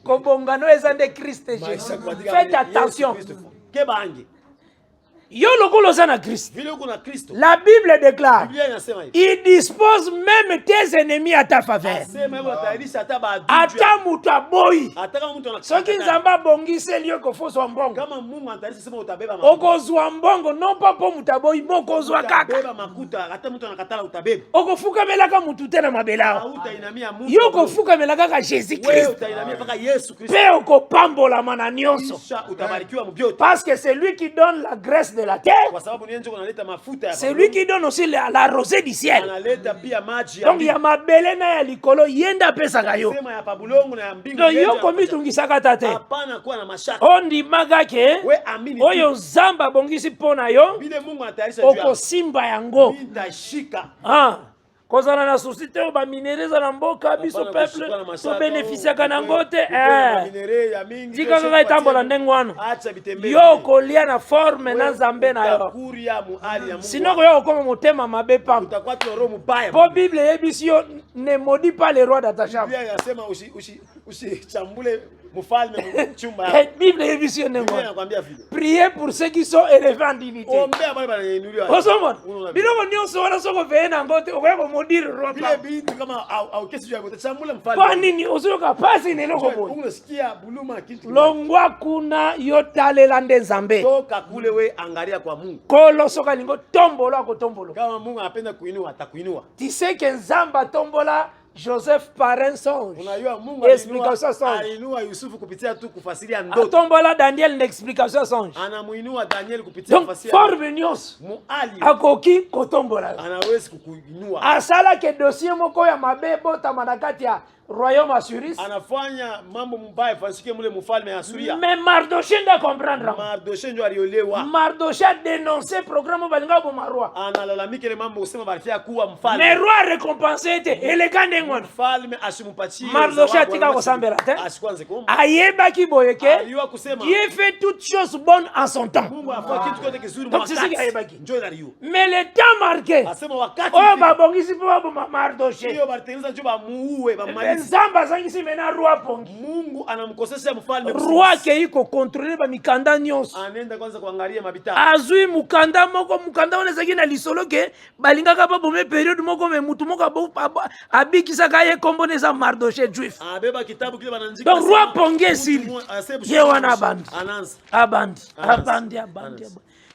kobongano eza nde Christ Jésus. Faites attention. Yo lokolo za na Christ. La Bible déclare, il dispose même tes ennemis à ta faveur. Ata mutu aboyi. Soki nzamba bongise liyo kofoswa mbongo. Okozwa mbongo non pas po mutu aboyi, mokozwa kaka. Okofuka melaka mutu te na mabelao. Yo kofuka melaka ka Jésus Christ. Pe okopambola mana nyonso. Parce que c'est lui qui donne la graisse de la terre. C'est lui qui donne aussi la rosée du ciel. Donc il y a ma belle na ya likolo yenda pesa kayo. Donc yo komitungisaka tate. Ondi magake oyo zamba bongisi pona yo. Okosimba yango. Kozana na société ba minereza na mboka biso peuple to bénéficier kana ngote dika kaka itambola ndengwana yo kolia na forme na Nzambe na yo sinon yo koma motema mabe pam po Bible yebisi yo ne maudit pas les rois dans ta chambre. Bible yebisi yo ndengwana priez pour ceux qui sont élevés en dignité. Osomon biloko nyonso wana soko veye na ngote okoyako modire roi kwa nini ozoyoka pasi neloko boye longwa kuna yo talela nde Nzambe kolo soka alingo tombolo akotombolo. Tu sais que Nzambe atombola Joseph par un songe. Explication songe. Atombola Daniel n'explication songe. Donc forme nyos. Akoki kotombola. Asala ke dossier moko ya mabe bota manakati ya royaume Assyrie. Anafanya mambo mbaya fasike mule mfalme Asuria. Mais Mardoché nda comprendre. Mardoché ndio aliolewa. Mardoché a dénoncé programme balinga bo maroi. Analalamika ile mambo usema barifia kuwa mfalme. Mais roi récompensé te elegande ngwana. Mfalme asimupatie. Mardoché atika kosambela te. Asikwanze ko. Ayeba ki boyeke. Aliwa kusema. Dieu fait toutes choses bonnes en son temps. Mungu afanya kitu kyote kizuri donc c'est ce qui ayeba ki. Njoo ndaliyo. Mais le temps marqué. Asema wakati. Oh babongisi po babo Mardoché. Hiyo baritengeneza njoo bamuue bamalize. Nzamba zangisi mena roi pongi. Mungu anamkosesha mfalme. Roi ke iko contrôler ba mikanda nyonso. Anaenda kwanza kuangalia mabita. Azui mukanda moko mukanda wana zaki na lisolo ke balingaka ba bombe période moko me mutu moko abikisa kaye kombo neza Mardoché juif. Abeba kitabu kile bananzika. Donc roi pongi sili. Ye wana abandi. Abandi.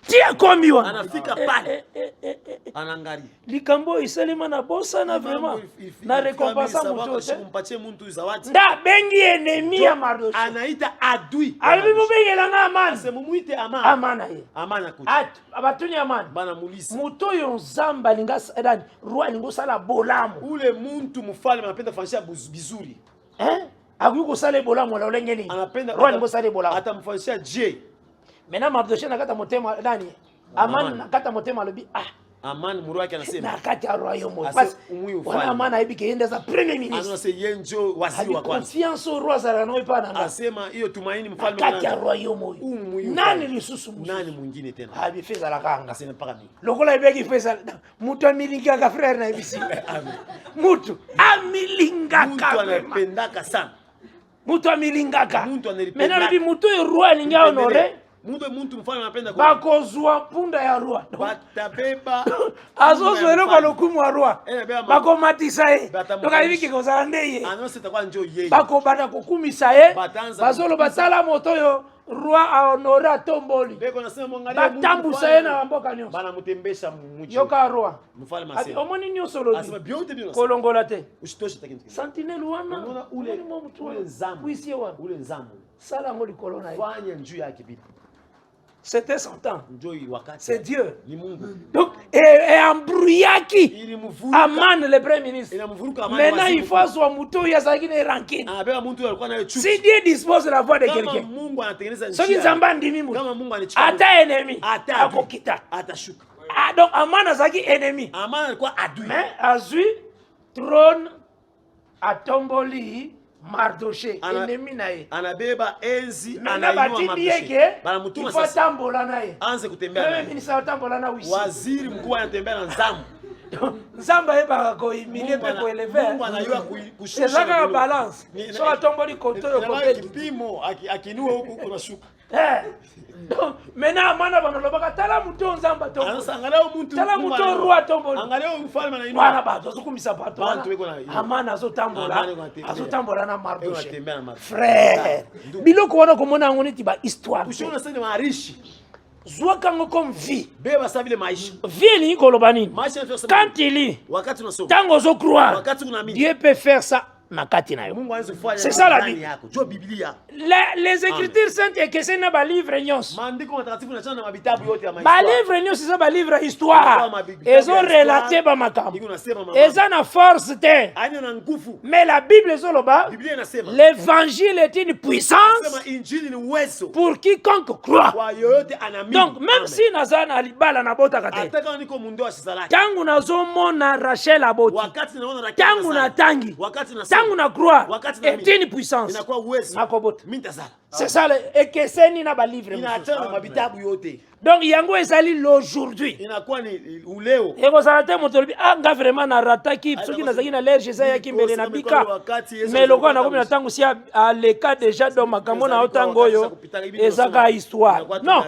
Tia komi wana. Anafika pale. Anangalia. Likambo iselema na bosa na vraiment. Na récompense mutu. Kumpatie muntu zawadi. Nda bengi ennemi ya Mardoché. Anaita adui. Alibi mubengela na Amani. Asemumuite Amani. Amana ye. Amana kuti. Abatuni Amani. Bana mulisa. Muto yo Nzamba linga sadani. Roi lingo sala bolamu. Ule muntu mfalme anapenda kufanyisha bizuri. Akuko sala bolamu la olengeni. Anapenda roi lingo sala bolamu. Atamfanyisha je. Maintenant Mardoché nakata motema nani? Amani nakata motema lobi Amani muru wake anasema nakata royaume parce wana Amani aibi kienda za premier ministre. Anasema yenjo waziri wa kwanza. Confiance au roi za no ipa nanga. Asema hiyo tumaini mfalme nakata royaume. Nani lisusu nani mwingine tena? Habi feza la kanga. Asema paka mimi. Lokola ibeki feza mutu amilinga ka frère na ibisi. Mutu amilinga ka. Mutu anapendaka sana. Mutu amilingaka. Mutu analipenda. Maintenant bi mutu e roi linga honoré. Muntu mfalme anapenda kwa bakozwa punda ya roi batabeba azozwele kwa lokumu wa roi bakomatisa ye donc ayibiki kozala nde ye anonse takwa njo ye bakobanda kokumisa ye bazolo batala moto yo roi a honoré atomboli beko nasema mwangalia batambusa ye na mboka nyonso bana mutembesha mucho yoka roi mfalme asema omoni nyonso lodi asema biote bino kolongola te usitoshe takintu sentinelle wana unaona ule nzamu puisie wana ule nzamu sala ngoli kolona ye fanya njuu yake bibi. C'était son temps. C'est Dieu. Donc, et embrouillaki Amani le premier ministre. Maintenant, il faut soit mouton, il y a ça qui est rankin. Si Dieu dispose de la voix de quelqu'un, ce qui s'en dimi mouton, ata ennemi, akokita. Donc, Amani a ça qui ennemi. Mais, Azui, trône, atomboli, Mardoché ennemi naye anabeba enzi maintenant batindi yeke il faut tambola naye anze kutembea naye naye. ministre tambola na wisi Waziri mkuu anatembea na nzamu. nzamba yeba ko humilier pe ko élever Mungu anajua kushusha. c'est là que balance so atomboli koto Kwa ko kipimo akinua huku unashuka. donc maintenant amana banolobaka tala muto nzamba to Sasa angalia mtu tala muto roi tomboli angalia mfalme anainua. wana bato zokumisa bato Bantu weko na amana azotambola na Mardoché anatembea na Mardoché. frère biloko wana komona yango neti ba histoire Ushona sasa ni maarishi. zwakango comme vie Beba sasa vile maisha. vie elingi koloba nini Maisha ndio sasa. quand il lit Wakati unasoma. ntango ozocroire Wakati unaamini. Dieu peut faire ça na kati na yo Mungu anaweza kufanya. C'est ça la Bible. yako. Jua Biblia. les écritures saintes ekeseni na balivre nyonso Maandiko matakatifu yanachana na mabitabu yote ya maisha. balivre nyonso eza balivre ya histoire ezorelate bamakambo eza na force te Aina na nguvu. mais la Bible ezoloba Biblia inasema. l'évangile est une puissance Sema injili ni uwezo. pour quiconque croit Kwa yoyote anaamini. donc même si naza na libala nabotaka te hata kama niko mundu wa shizalaki. ntango nazomona Rachel aboti Wakati naona Rakeli. ntango natangi Wakati na ntango na croire Wakati na est une puissance inakuwa uwezo. nakobota Mimi nitazala. c'est ça ekeseni na balivre Inaachana na mabitabu yote. donc yango ezali l'aujourd'hui Inakuwa ni uleo. ekozala te moto olobi nga vraiment narataki soki nazalaki na lerge eza yaki mbele na bika mais lokola nakomi na ntango si aleka déjà donc makambo na yo ntango oyo ezaka histoire non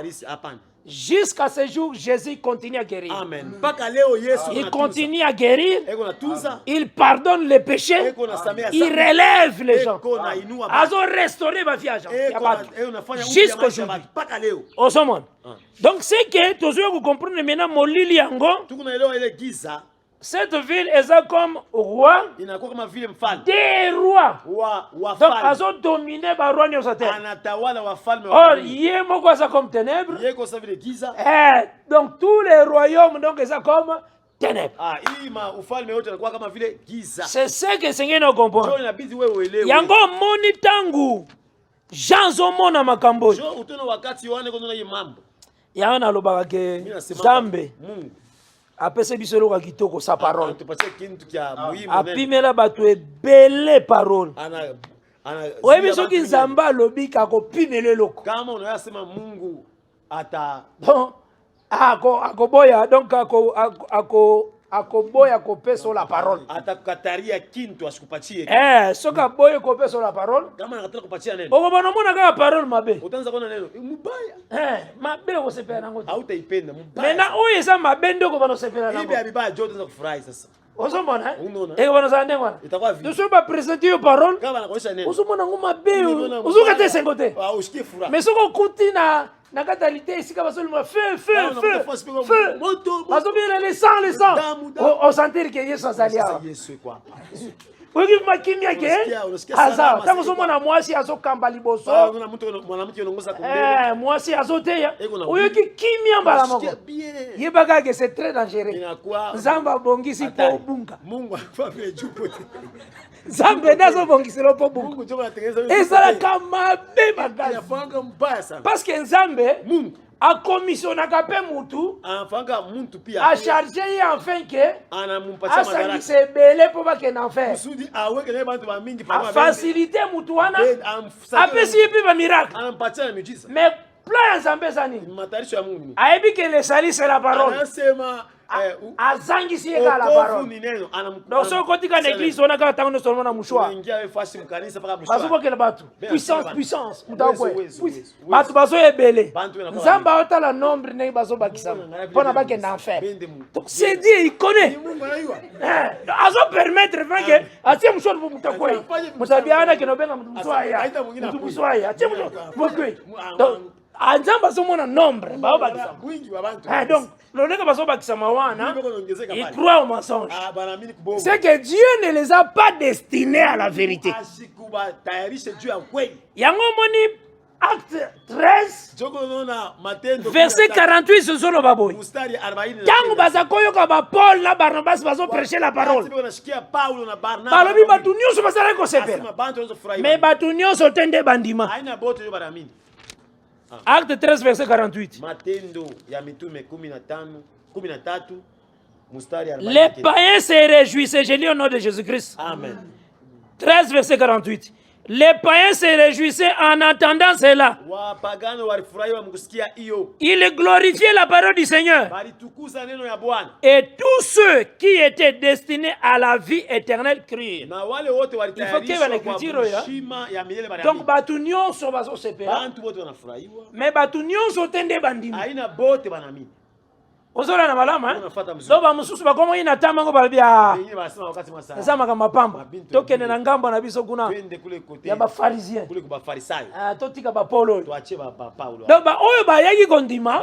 jusqu'à ce jour Jésus continue à guérir. Amen. Mpaka leo Yesu Il continue à guérir. eko natunza. Il pardonne les péchés. Eko nasamea Il relève les gens. Eko nainua. Azo restaurer ma vie à gens. Eko nafanya Jusqu'au jour. mpaka leo. Osomon. Donc c'est que tozo ko comprendre maintenant molili yango. Tukunaelewa ile giza. Cette ville est comme roi. Inakuwa kama vile mfalme. Des rois. Wa Donc azo dominer ba roi nyoso te. Anatawala wafalme wa. Or yé moko ça comme ténèbres. Yeko sa vile giza. Donc tous les royaumes donc ça comme ténèbres. Ima ufalme wote unakuwa kama vile giza. C'est ce que Seigneur nous comprend. Ndio inabidi wewe uelewe. Yango moni tangu. Jean zomona makambo. Jo utono wakati Yohane kondona ye mambo. Yana alobaka ke Nzambe. Mungu. Apese biso loka kitoko sa parole. Apimela bato ebele parole. Oyebi soki Nzambe alobi kakopimela eloko. Kama unayasema Mungu ata akoboya donc akoboya kopesa la parole. Atakukataria kintu asikupatie. Soka boye kopesa la parole. Kama anataka kupatia neno. Okobana mona kama parole mabe. Utaanza kuona neno mubaya. Mabe ukosepela nango. Hautaipenda mubaya. Mena oyo eza mabe ndio okobana usepela nango. Ibi abibaya jote za kufurahi sasa. Ozomona Unaona? Ekobana za ndengwana. Itakuwa vipi? Ndio ba presenter yo parole. Kama anakuonyesha neno. Ozomona ngoma be. Ozoka te sengote. Usikie furaha. Mais soko kuti na katalité ici comme ça le feu parce que les sang on sentir que Yesu azalia Yesu kwa Ogi makimia ke aza tango somo na mwasi azokamba liboso mwanamke anaongoza kumbele mwasi azoteya oyoki kimia mbala moko yebaka ke c'est très dangereux Nzamba bongisi po bunga Mungu afafe jupo Nzambe nazo bongisi lo po bunga Mungu ndio anatengeneza ezala kama be magazi yafanga mbaya sana parce que Nzambe Mungu akomisionaka pe mutu afanga muntu pia a chargé ye enfin que anamumpatia madaraka asangisa ebele mpo bakenda enfer kusudi aweke naye bantu bamingi pa facilité mutu wana apesi ye mpe bamiracle anampatia na miujiza mais plan ya Nzambe eza nini matarisho ya Mungu ayebi ke lesali c'est la parole anasema azangisi ye kaka la parole donc soki okotika na église wana kaka ntango nyonso omona mushwa bazobokela bato puissance mutu akwe bato bazoyebele Nzambe aotala nombre ndenge bazobakisama mpona bakenda enfer donc c'est Dieu il connaît azopermettre vraimen ke atie mushwa po mutu akwei mutu abiana kende obenga mutu mutu aya atie mutu mokwei donc Nzambe azomona nombre baobakisama donc loleka bazobakisama wana il croit au mensonge c'est que Dieu ne les a pas destinés à la vérité yango moni acte 13 verset 48 sozoloba boye ntango baza koyoka bapaul na barnabas bazoprêche la parole balobi bato nyonso bazalaki kosepela mais bato nyonso te nde bandima acte 13 verset 48 les païens se réjouissaient, je lis au nom de Jésus-Christ. Amen. 13 verset 48. Les païens se réjouissaient en entendant cela. Wapagano walifurahi wamkusikia hiyo. Ils glorifiaient la parole du Seigneur. Balitukuza neno ya Bwana. Et tous ceux qui étaient destinés à la vie éternelle crurent. Na wale wote walitayarishwa kwa heshima ya milele bali. Donc batu nyonso bazosepela. Bantu wote wanafurahiwa. Mais batu nyonso tende bandimi. Haina bote banamini. Ozola na malama so ba mususu bakomo ina tamango balibia nasema kama pamba tokene na ngambo na biso kuna ya ba pharisien kule kwa farisayo totika ba Paulo tuache ba Paulo donc ba oyo ba yaki kondima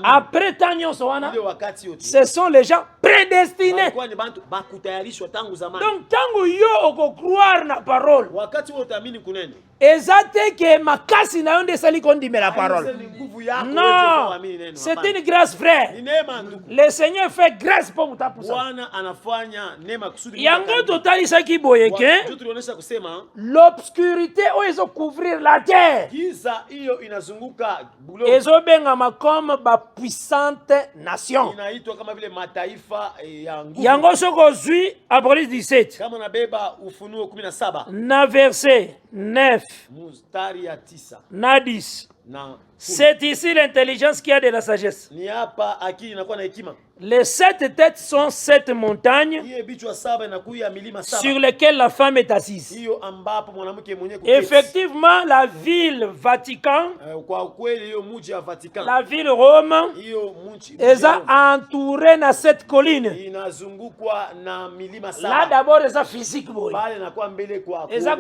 après tanyo so wana ce sont les gens prédestinés donc tango yo oko croire na parole wakati wote amini kunene ezate ke makasi na yonde sali kondime la parole non c'est une grâce frère. Le Seigneur fait grâce pour mutapusa. Yango totalisaki boye ke l'obscurité oyo couvrir la terre. Ezo bengama comme ba puissante nation. Yango soko zui Apocalypse 17. Na verset 9. Na 10. C'est ici l'intelligence qui a de la sagesse. Les 7 têtes sont 7 montagnes sur lesquelles la femme est assise. Effectivement, la ville Vatican, la ville Rome, est entourée de 7 collines. Là d'abord, c'est physique. C'est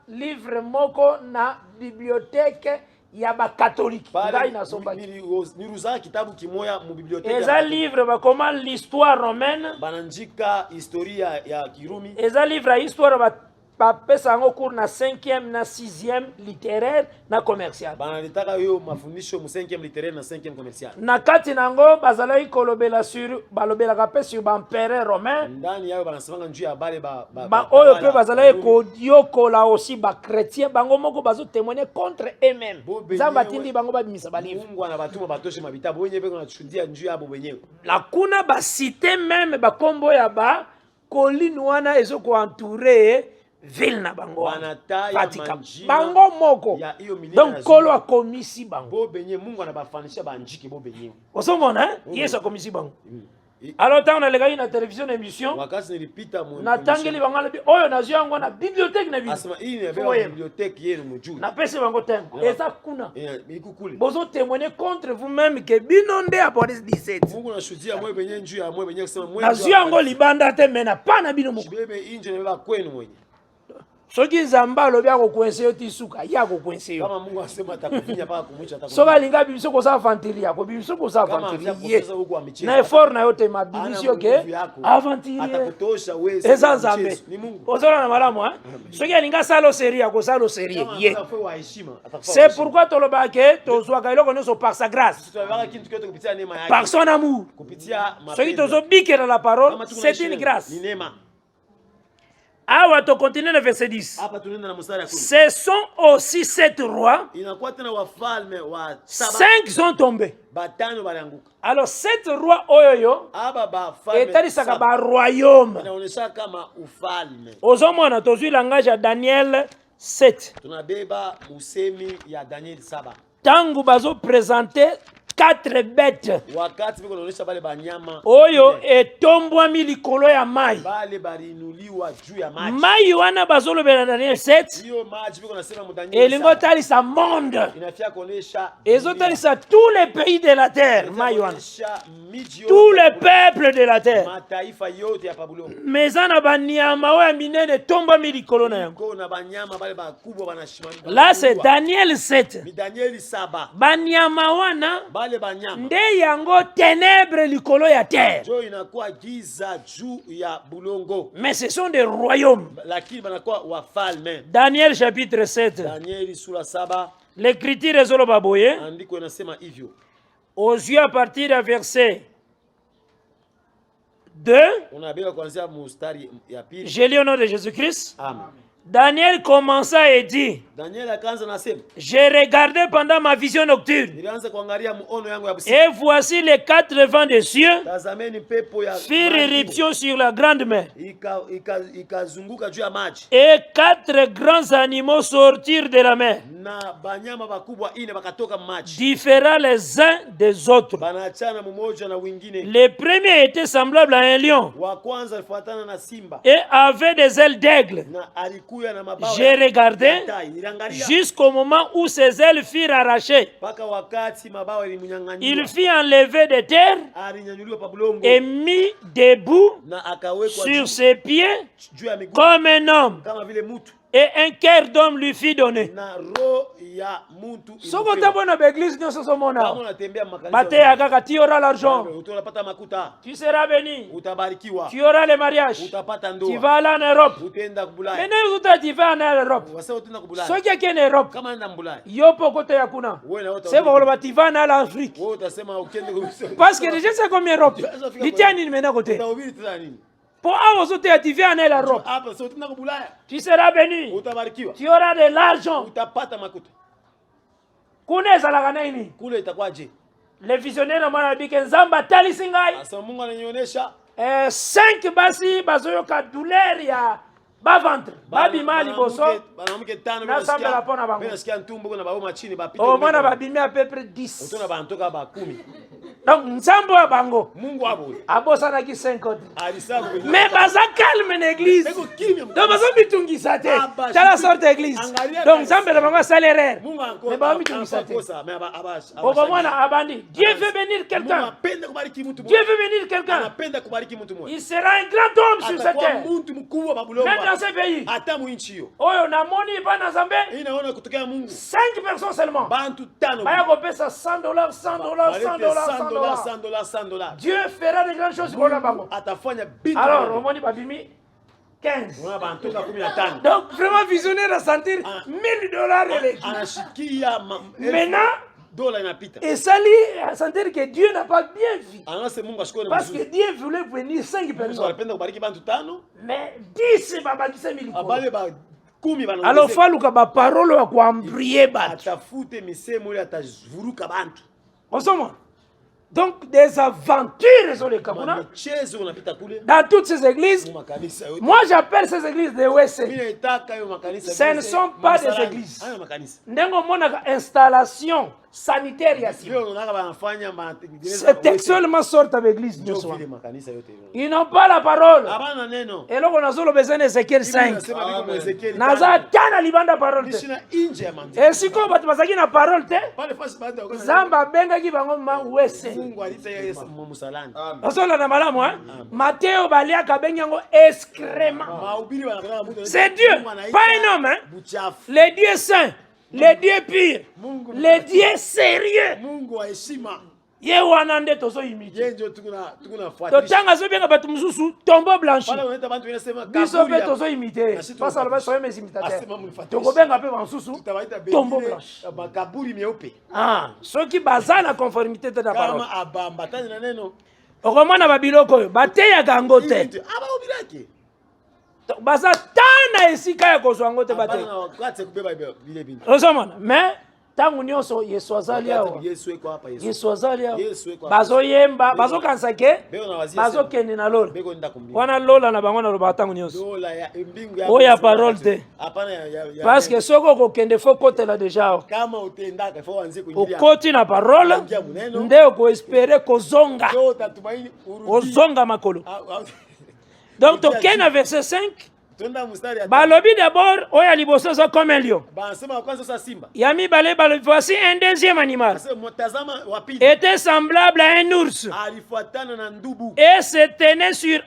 livre moko na bibliothèque ya ba catholique ngai na somba niruza kitabu kimoya mu bibliothèque eza livre ba comment l'histoire romaine banandika historia ya Kirumi eza livre histoire ba pesa ngo cours na 5e na 6e littéraire na commercial banalitaka yo mafundisho mu 5e littéraire na 5e commercial na kati nango bazalaki kolobela sur balobela ka pe sur empereur romain ndani yao banasemanga njuu ya bale ba oyo pe bazalaki kodiokola aussi ba chrétien bango moko bazo témoigner contre eux-mêmes zamba tindi bango ba bimisa ba livre Mungu anabatuma batoshe mabitabu wenyewe beko nachudia njuu yabo wenyewe la kuna ba cité même ba kombo ya ba colline wana ezo ko entourer ville na bango Vatican bango moko donc kolo akomisi bango bo benye Mungu anabafanisha banjiki bo benye osomona Yesu akomisi bango alors tant on a les gars na télévision émission wakati nilipita mu na tangeli bangala bi oyo nazo yango na bibliothèque na biso asema hii ni bibliothèque yenu mujuu na pese bango tempo eza kuna bozo témoigner contre vous-même que binonde Apocalypse 17 Mungu nashuhudia mwe benye njuu ya mwe benye kusema mwe nazo yango libanda te mena pana bino moko bebe inje ne ba kwenu mwenye soki nzamba alobi akokwense yo tisuka ye akokwense yo kama Mungu asema atakufinya paka kumwicha atakufinya soki alinga bibiso kosala vantili yako bibiso kosala vantili ye na effort na yo te mabibisi yo ke avantili atakutosha wezi eza nzambe ozola na malamu soki alinga asala oseri akosala oseri ye c'est pourquoi tolobaka ke tozwaka eloko nyonso par sa grâce par son amour soki tozobikela la parole c'est une grâce. Ah, on va continuer le verset 10. Ce sont aussi 7 rois. 5 sont tombés. Alors 7 rois oyoyo etalisaka ba royaume. Ozomona tozwi langage ya Daniel 7. Tangu bazo présenter 4 bêtes. Oyo etombwami likolo ya mai. Mai wana bazolobela Daniel 7. Elingo talisa monde. Ezotalisa tous les pays de la terre. Mai wana. Tous les peuples de la terre. Mezana banyama oya minene tombwami likolo na yango. Là c'est Daniel 7. Banyama wana nde yango ténèbres likolo ya terre. Mais ce sont des royaumes. Daniel chapitre 7. L'écriture est baboye. Aux yeux à partir du verset 2. Je lis au nom de Jésus-Christ. Daniel commença et dit, Daniel akaanza nasema, j'ai regardé pendant ma vision nocturne, nilianza kuangalia muono yangu ya usiku. et voici les 4 vents des cieux Tazameni pepo ya firent éruption sur la grande mer. ikazunguka juu ya maji. Et 4 grands animaux sortirent de la mer, Na banyama bakubwa ine bakatoka maji. différents les uns des autres. Banaachana mmoja na wengine. Le premier était semblable à un lion Wa kwanza alifuatana na simba. et avait des ailes d'aigle. Na alikuya na mabawa. J'ai regardé ya tai. Niliangalia jusqu'au moment où ses ailes furent arrachées. mpaka wakati mabawa ilimnyang'anywa. Il fut enlevé de terre Alinyanyuliwa pa bulongo. et mis debout Na akawekwa sur ses pieds juu ya miguu comme un homme. kama vile mtu. Et un cœur d'homme lui fut donné. Na roho ya mtu Soko tabona beglise nyoso kama somona. unatembea makanisa. Bate kaka, tu auras l'argent. Utapata makuta. Tu seras béni. Utabarikiwa. Tu auras le mariage. Utapata Tu ndoa. vas aller en Europe. Utaenda kubulaya. Maintenant, tu vas en Europe. Wasa utaenda kubulaya. Soki yake en Europe. Kama nenda mbulaya. Yopo kote yakuna. Wewe na wote. C'est bon, tu vas en Afrique. Wewe utasema ukiende kubulaya. Parce que déjà c'est comme Europe. Litiani nimena kote. Utahubiri tena nini? Pour avoir sauté tu vas en Europe. Hapa sio utaenda kubulaya. Tu seras béni. Utabarikiwa. Tu auras de l'argent. Utapata makuta. Kuna ezalaka nini? Kule itakuwaje? Le visionnaire mwana bike nzamba talisi ngai. Asa Mungu ananionyesha 5 basi bazoyoka douleur ya ba ventre. Babi mali boso. Banamke tano Na samba la pona bango. Mimi nasikia ntumbo kuna bauma chini bapite. Au mwana babimi à peu près 10. Utona bantoka ba 10. Donc nzambo ya bango. Mungu hapo. Abosana ki 50. Alisabu. Mais baza calme l'église. Eko kimya. Donc baza mitungisa te. Tala sorte église. Donc nzambe la bango salaire. Mungu encore. Mais baza mitungisa te. Mais abash. Oko mwana abandi. Dieu veut bénir quelqu'un. Anapenda kubariki mtu Dieu veut bénir quelqu'un. Anapenda kubariki mtu mmoja. Il sera un grand homme sur cette terre. Mtu mkubwa babulongo. Même dans ce pays. Hata mu nchi hiyo. Oyo namoni bana zambe. Inaona kutokea Mungu. 5 personnes seulement. Bantu tano. Baya kopesa $100, $100. $100. Dieu fera de grandes choses pour la bango. Atafanya bintu. Alors, omoni babimi 15. Wana bantoka 15. Donc vraiment visionnaire à sentir $1000 et les. Anashikia Maintenant, dola inapita. et sali à sentir que Dieu n'a pas bien vu. Anase Mungu ashikone Parce que mzuri. Dieu voulait venir 5 Mungu personnes. anapenda kubariki bantu tano. Mais 10 babakisa 1000. Abale ba 10 bana. Alors faluka ba parole wa kuambrier bat. Atafute misemo ile atavuruka bantu. Ensemble. Donc des aventures sur les Kabuna. Michezo unapita kule. Dans toutes ces églises, Mu makanisa yote. moi j'appelle ces églises des WC. Mimi naitaka hiyo makanisa. Ce ne sont pas des églises. Hayo makanisa. Ndengo mona installation sanitaire ya Leo unaona wanafanya matengenezo. c'est textuellement sorte avec l'église. Ndio vile makanisa yote hiyo. Ils n'ont pas la parole. Habana neno. Et là on a solo besoin d'Ézéchiel 5. Nasema biko mu Ezekiel. Naza tana libanda parole te. Nishina inje ya manzi. Et si ko batu bazaki na parole te, Pale fasi baada ya Zamba bengaki bango ma wese. Mungu alita yeye musalani. Osola na malamu hein. Matteo baliaka benyango excrément. Mahubiri wanataka mtu. C'est Dieu, pas un homme hein. Buchafu. Les dieux saints, les dieux purs, les dieux sérieux. Mungu wa heshima. Ye wana nde tozo imite. Yeye ndio tunafuatilia. Totanga zo benga batu mususu tombeau blanchi. Pale wanaita bantu wanasema Biso pe tozo imite. Pas alors soyez mes imitateurs. Toko benga pe bansusu tombeau blanchi. Makaburi meupe. Ah, ceux qui basent la conformité de la parole. Kama abambatani na neno. Okomona babiloko oyo bateya gango te. Abahubiri yake. Baza tana esika ya kozwa yango te bate. Hapana wakati kubeba vile vile. Ozomona, mais tangu nyonso Yesu azali awa. Yesu eko hapa Yesu. Yesu azali awa. Yesu eko hapa. Bazoyemba, bazokanisa ke bazokende na lola. Beko nda kumbia. Wana lola na bango na loba tangu nyonso. Dola ya mbingu ya. Oya parole te. Hapana ya. Parce que soko kokende fo kotela déjà. Kama utendaka ifo anze kuingia. Okoti na parole. Nde oko espérer kozonga. Yo tatumaini urudi. Ozonga makolo. Donc tokena verset 5. Balobi d'abord, oya liboso zo comme un lion. Basema kwanza sa simba. Yami bale voici un deuxième animal. Mtazama wa pili. Était semblable à un ours. Alifuatana na ndubu. Et se tenait sur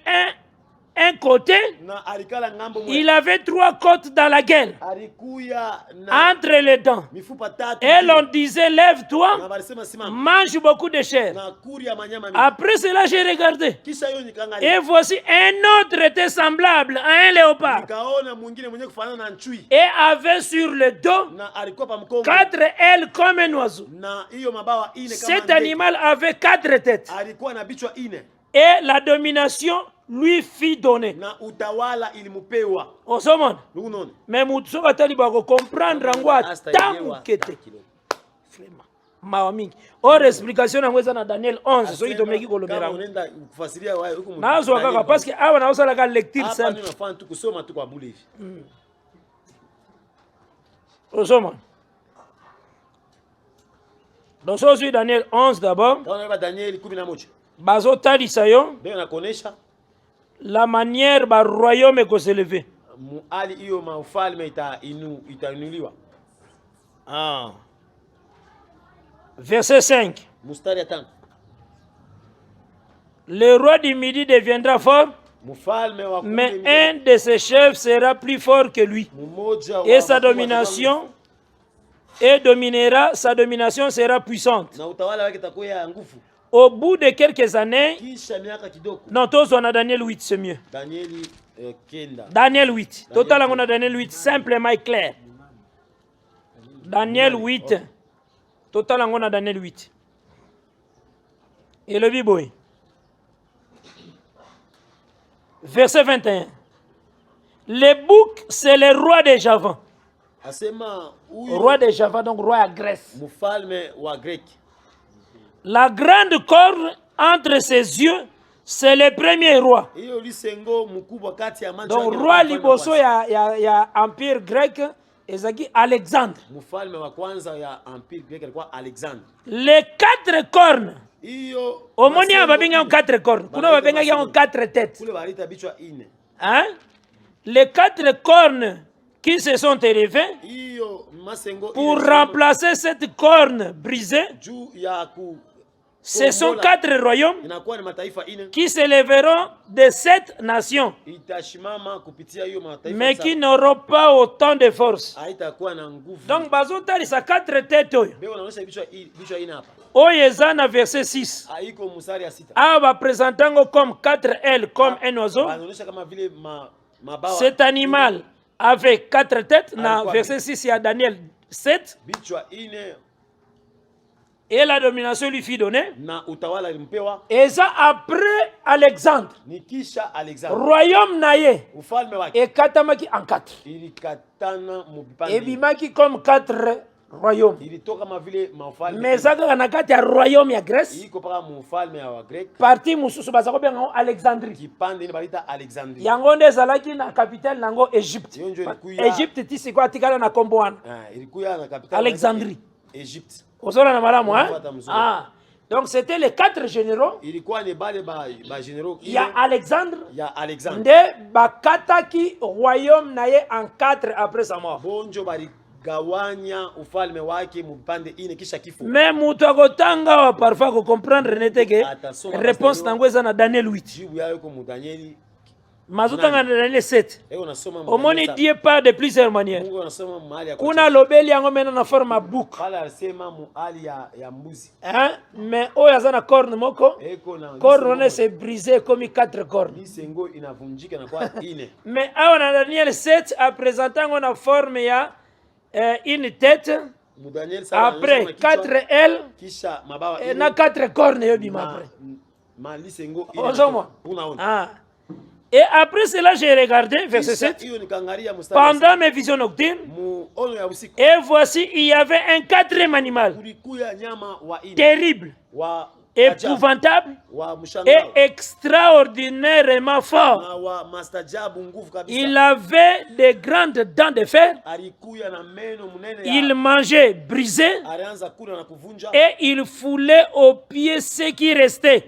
un côté. Na alikala ngambo moja. Il avait 3 côtes dans la gueule. Alikuya na entre les dents. Mifupa tatu. Et l'on disait lève-toi. Na balisema simama. Mange beaucoup de chair. Na kuri ya manyama mingi. Après cela j'ai regardé. Kisha yo nikangalia. Et voici un autre était semblable à un léopard. Nikaona mwingine mwenye kufanana na nchui. Et avait sur le dos Na alikuwa pa mkongo. 4 ailes comme un oiseau. Na hiyo mabawa ine kama Cet animal avait 4 têtes. alikuwa na bichwa ine. Et la domination lui fit donner. Na utawala ilimupewa. Osomon. Nukunon. Mais mutsoka tali ba comprendre ngwa tamu kete. Flema. Mawamingi. Or explication na mweza na Daniel 11 so itomeki kolomera. Kama unaenda kufasiria wao huko. Nazo kaka parce que awa na osala ka lecture simple. Hapa ninafanya tu kusoma tu kwa bule hivi. Osomon. Donc ça c'est Daniel 11 d'abord. Quand on va Daniel 11. Bazo tali sayo. Bien na konesha la manière ba royaume ko s'élever. Muali hiyo maufalme itainuliwa. Verset 5. Mustari ya 5. Le roi du Midi deviendra fort, mais un de ses chefs sera plus fort que lui. Et sa domination sa domination sera puissante. Au bout de quelques années, non, tous on a Daniel 8, c'est mieux. Daniel 8. Total, on a Daniel 8, simplement et clair. Daniel 8. Total, on a Daniel 8. Et le Biboy. Verset 21. Le bouc, c'est le roi de Java. Roi de Java, donc roi à Grèce. La grande corne entre ses yeux, c'est le premier roi. Donc roi Liboso, il y a empire grec, et Alexandre. Les 4 cornes. Au moins, il y a 4 cornes. Il y a 4 têtes. Hein? Les 4 cornes qui se sont élevées pour remplacer cette corne brisée, ce sont 4 royaumes qui s'élèveront de 7 nations, mais qui n'auront pas autant de force. Donc, Bazota, il y a 4 têtes. Oyezana verset 6. Va présentant comme 4 ailes, comme un oiseau. Cet animal avait 4 têtes. Dans verset 6, il y a Daniel 7. Et la domination lui fit donner. Et ça après Alexandre. Royaume naye. Et katamaki en 4. Et bimaki comme 4 royaumes. Mais ça quand on a royaume ya Grèce. Parti mususu bazako bien Alexandrie. Yango nde zalaki na capitale nango Égypte. Égypte ti siko atikala na kombo wana. Alexandrie. Égypte. Donc c'était les 4 généraux. Il y a Alexandre. Nde bakataki royaume naye en 4 après sa mort. Mais mutu akotanga parfois ko comprendre nete que réponse nango eza na Daniel 8. Mazutanga na Daniel 7. Au moins Dieu parle de plusieurs manières. Kuna lobeli yango mena na forme ya bouc. Hein? Mais oyo aza na corne moko. Corne s'est brisé comme 4 cornes. Mais awa na Daniel 7 a présenté en forme ya une tête. Après 4 ailes. Et na 4 cornes yo bima après. Et après cela, j'ai regardé, verset 7, pendant mes visions nocturnes, et voici, il y avait un 4e animal, terrible, épouvantable et extraordinairement fort. Il avait de grandes dents de fer. Il mangeait brisé et il foulait aux pieds ce qui restait.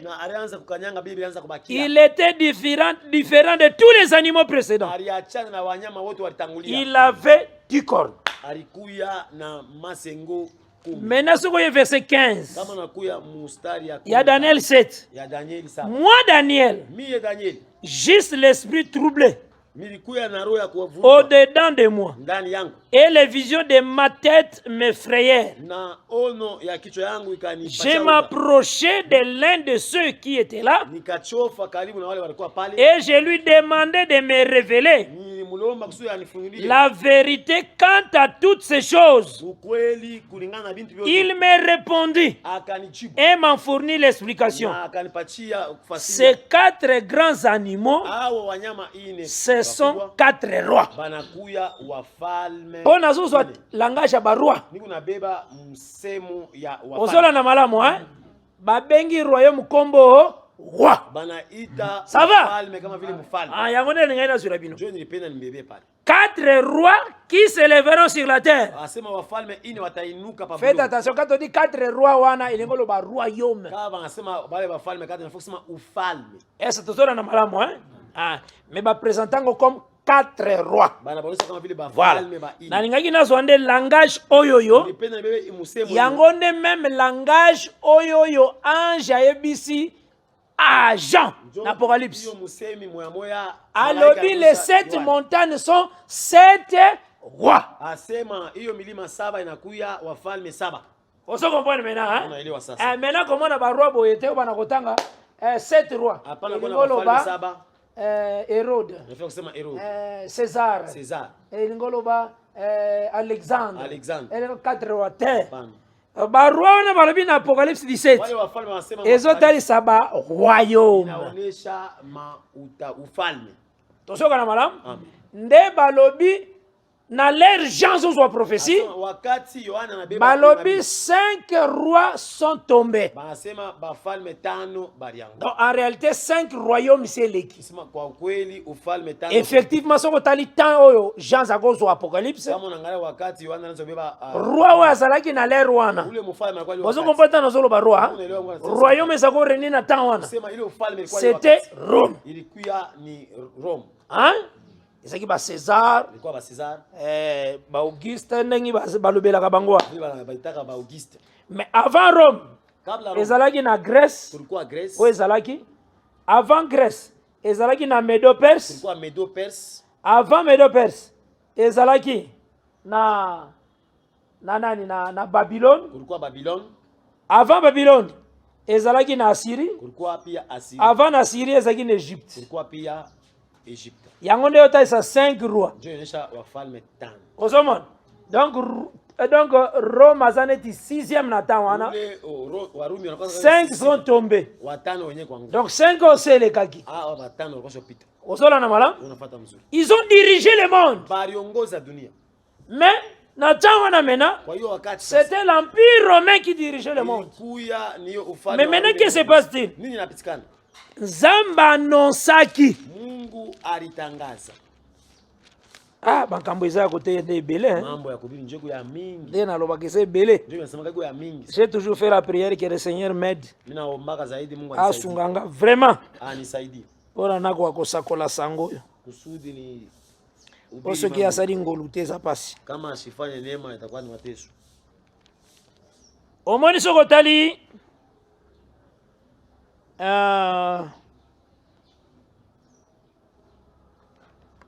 Il était différent de tous les animaux précédents. Il avait 10 cornes. Maintenant, ce qu'on verset 15, il y a Daniel 7. Moi, Daniel, juste l'esprit troublé au-dedans de moi. Et les visions de ma tête m'effrayèrent. Je m'approchais de l'un de ceux qui étaient là. Et je lui demandais de me révéler la vérité quant à toutes ces choses. Il me répondit et m'en fournit l'explication. Ces 4 grands animaux, ce sont 4 rois. On a soit langage à baroi. Osola na malamu, hein? Babengi royaume kombo roi. Ça va? Ah, yangone n'engaina sur la bino. 4 rois qui se lèveront sur la terre. Faites attention, quand on dit 4 rois, wana il ngolo ba royaume. Est-ce que tu na malamu, hein? Ah, mais ba présentant comme 4 rois. Voilà. Nalingaki nazwande langage oyoyo. Yangone même langage oyoyo ange ayebisi agent l'Apocalypse. Alobi les 7 montagnes sont 7 rois. On se comprend maintenant, hein? Maintenant comment on a roi boyete on a kotanga 7 rois. Hérode, César, Alexandre, 4 rois terre. Baroi on a balobi na Apocalypse 17. Ezotali saba royaume. Tosoka na malam? Nde balobi na leur gens aux prophéties. Balobi 5 rois sont tombés. Donc en réalité 5 royaumes c'est l'équipe. Effectivement ce que tu temps Jean Zagozo au Apocalypse. Roi wa zalaki na leur wana. Vous comprenez dans le roi. Royaume Zago régner na temps wana. C'était Rome. Hein? C'est qui César, Auguste, mais avant Rome, ezalaki na Grèce. Pourquoi Grèce? Avant Grèce, ezalaki na Médo-Perse. Pourquoi Médo-Perse? Avant Médo-Perse, ezalaki na Babylone. Pourquoi Babylone? Avant Babylone, ezalaki na Assyrie. Pourquoi pia Assyrie? Avant Assyrie, ezalaki na Égypte. Pourquoi pia Égypte? Yangonde yota isa 5 rois. Donc Rome azaneti 6e na temps wana. 5 sont tombés. Donc 5 c'est les kaki. Ils ont dirigé le monde. Mais na temps wana maintenant, c'était l'empire romain qui dirigeait le monde. Mais maintenant qu'est-ce qui se passe-t-il? Zamba annonsaki. Mungu alitangaza. Ah, bankambo eza côté de belé. Mambo ya kubiri njeko ya mingi. Ndio nalobaki c'est belé. Ndio nasema kwa ya mingi. J'ai toujours fait la prière que le Seigneur m'aide. Mina ombaka zaidi Mungu anisaidie. Asunganga vraiment. Anisaidie. Ora nako akosakola sango. Kusudi ni oso ki asali ngolu teza pasi. Kama asifanye neema itakuwa ni mateso. Omoni sokotali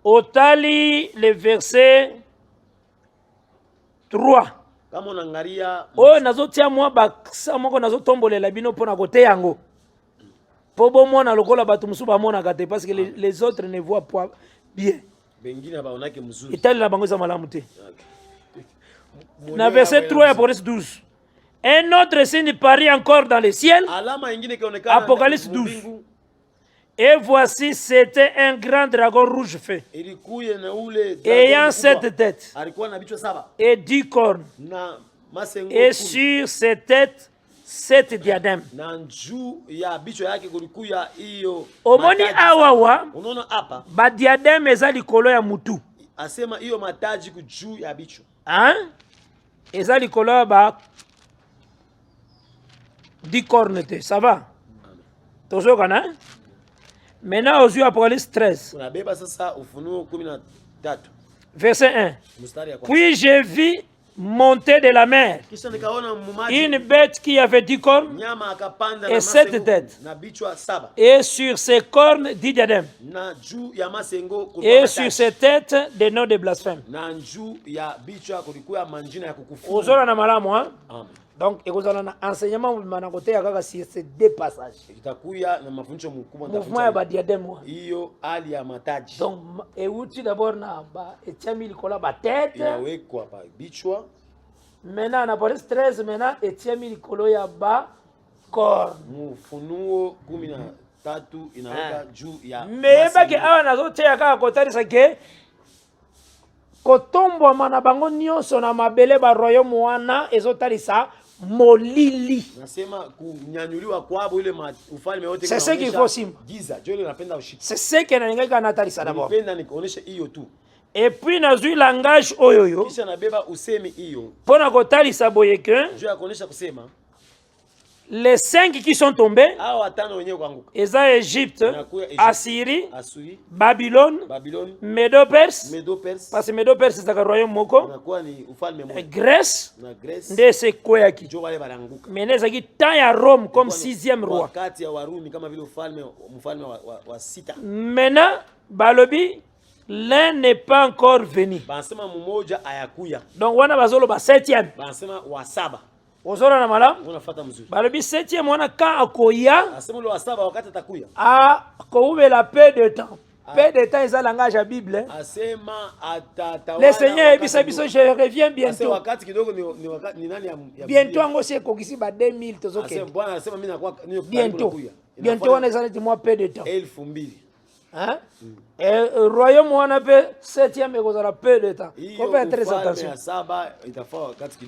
Otali le verset 3. Kama unaangalia nazotia mwa baksa moko nazotombolela bino pona kote yango. Po bomona lokola batu musuba mona kate parce que les autres ne voient pas bien. Bengine baonake mzuri. Itali la bango za malamu te. Na verset 3 Apocalypse 12. Un autre signe parit encore dans le ciel. Apocalypse 12. Et voici, c'était un grand dragon rouge fait, ayant 7 têtes et 10 cornes. Et sur ses têtes, 7 diadèmes. Omoni awawa, ba diadème eza likolo ya mutu. Hein? Eza likolo ya ba 10 cornes, ça va? Toujours kana? Maintenant, aux yeux Apocalypse 13. Verset 1. Puis j'ai vu monter de la mer une bête qui avait 10 cornes et 7 têtes. Et sur ses cornes 10 diadèmes. Et sur ses têtes des noms de blasphème. Donc ekozala na enseignement mobimana kote ya kaka sur ces deux passages. Itakuya na mafundisho mkubwa Mouvement ya ba diadème. Hiyo hali ya mataji. Donc euti d'abord na ba etiami likola ba tête. Inawekwa pa bichwa. Maintenant na Apocalypse 13 maintenant etiami likolo ya ba corps. Mufunuo 13 inaweka juu ya. Mebaki awa nazoteya kaka kotalisa ke kotombwama na bango nyonso na mabele ba royaume wana ezotalisa molili. Nasema kunyanyuliwa kwabo ile ufalme wote c'est ce qu'il faut sim. Giza jole napenda ushiki. C'est ce que nalingaka natalisa d'abord. Napenda nikuonesha hiyo tu. Et puis nazui langage oyoyo. Kisha nabeba usemi hiyo. Pona kotalisa boye que je kuonesha kusema les 5 qui sont tombés, Eza Égypte, Assyrie, Babylone, Médo-Perse, parce que Médo-Perse c'est un royaume moko, Grèce, nde se kweyaki. Mais ezaki temps ya Rome comme 6e roi. Maintenant, balobi, l'un n'est pas encore venu. Donc wana bazolo ba 7e. Ozora na malam balobi 7e mwana ka akoya a la paix de temps. Paix de temps est langage à Bible. Le Seigneur ebisa biso je reviens bientôt. Bientôt ngo se kokisi ba 2000 tozoke. Bientôt on est moi paix de temps. Hein? Et royaume on appelle 7e et la paix de temps. Faut faire très attention.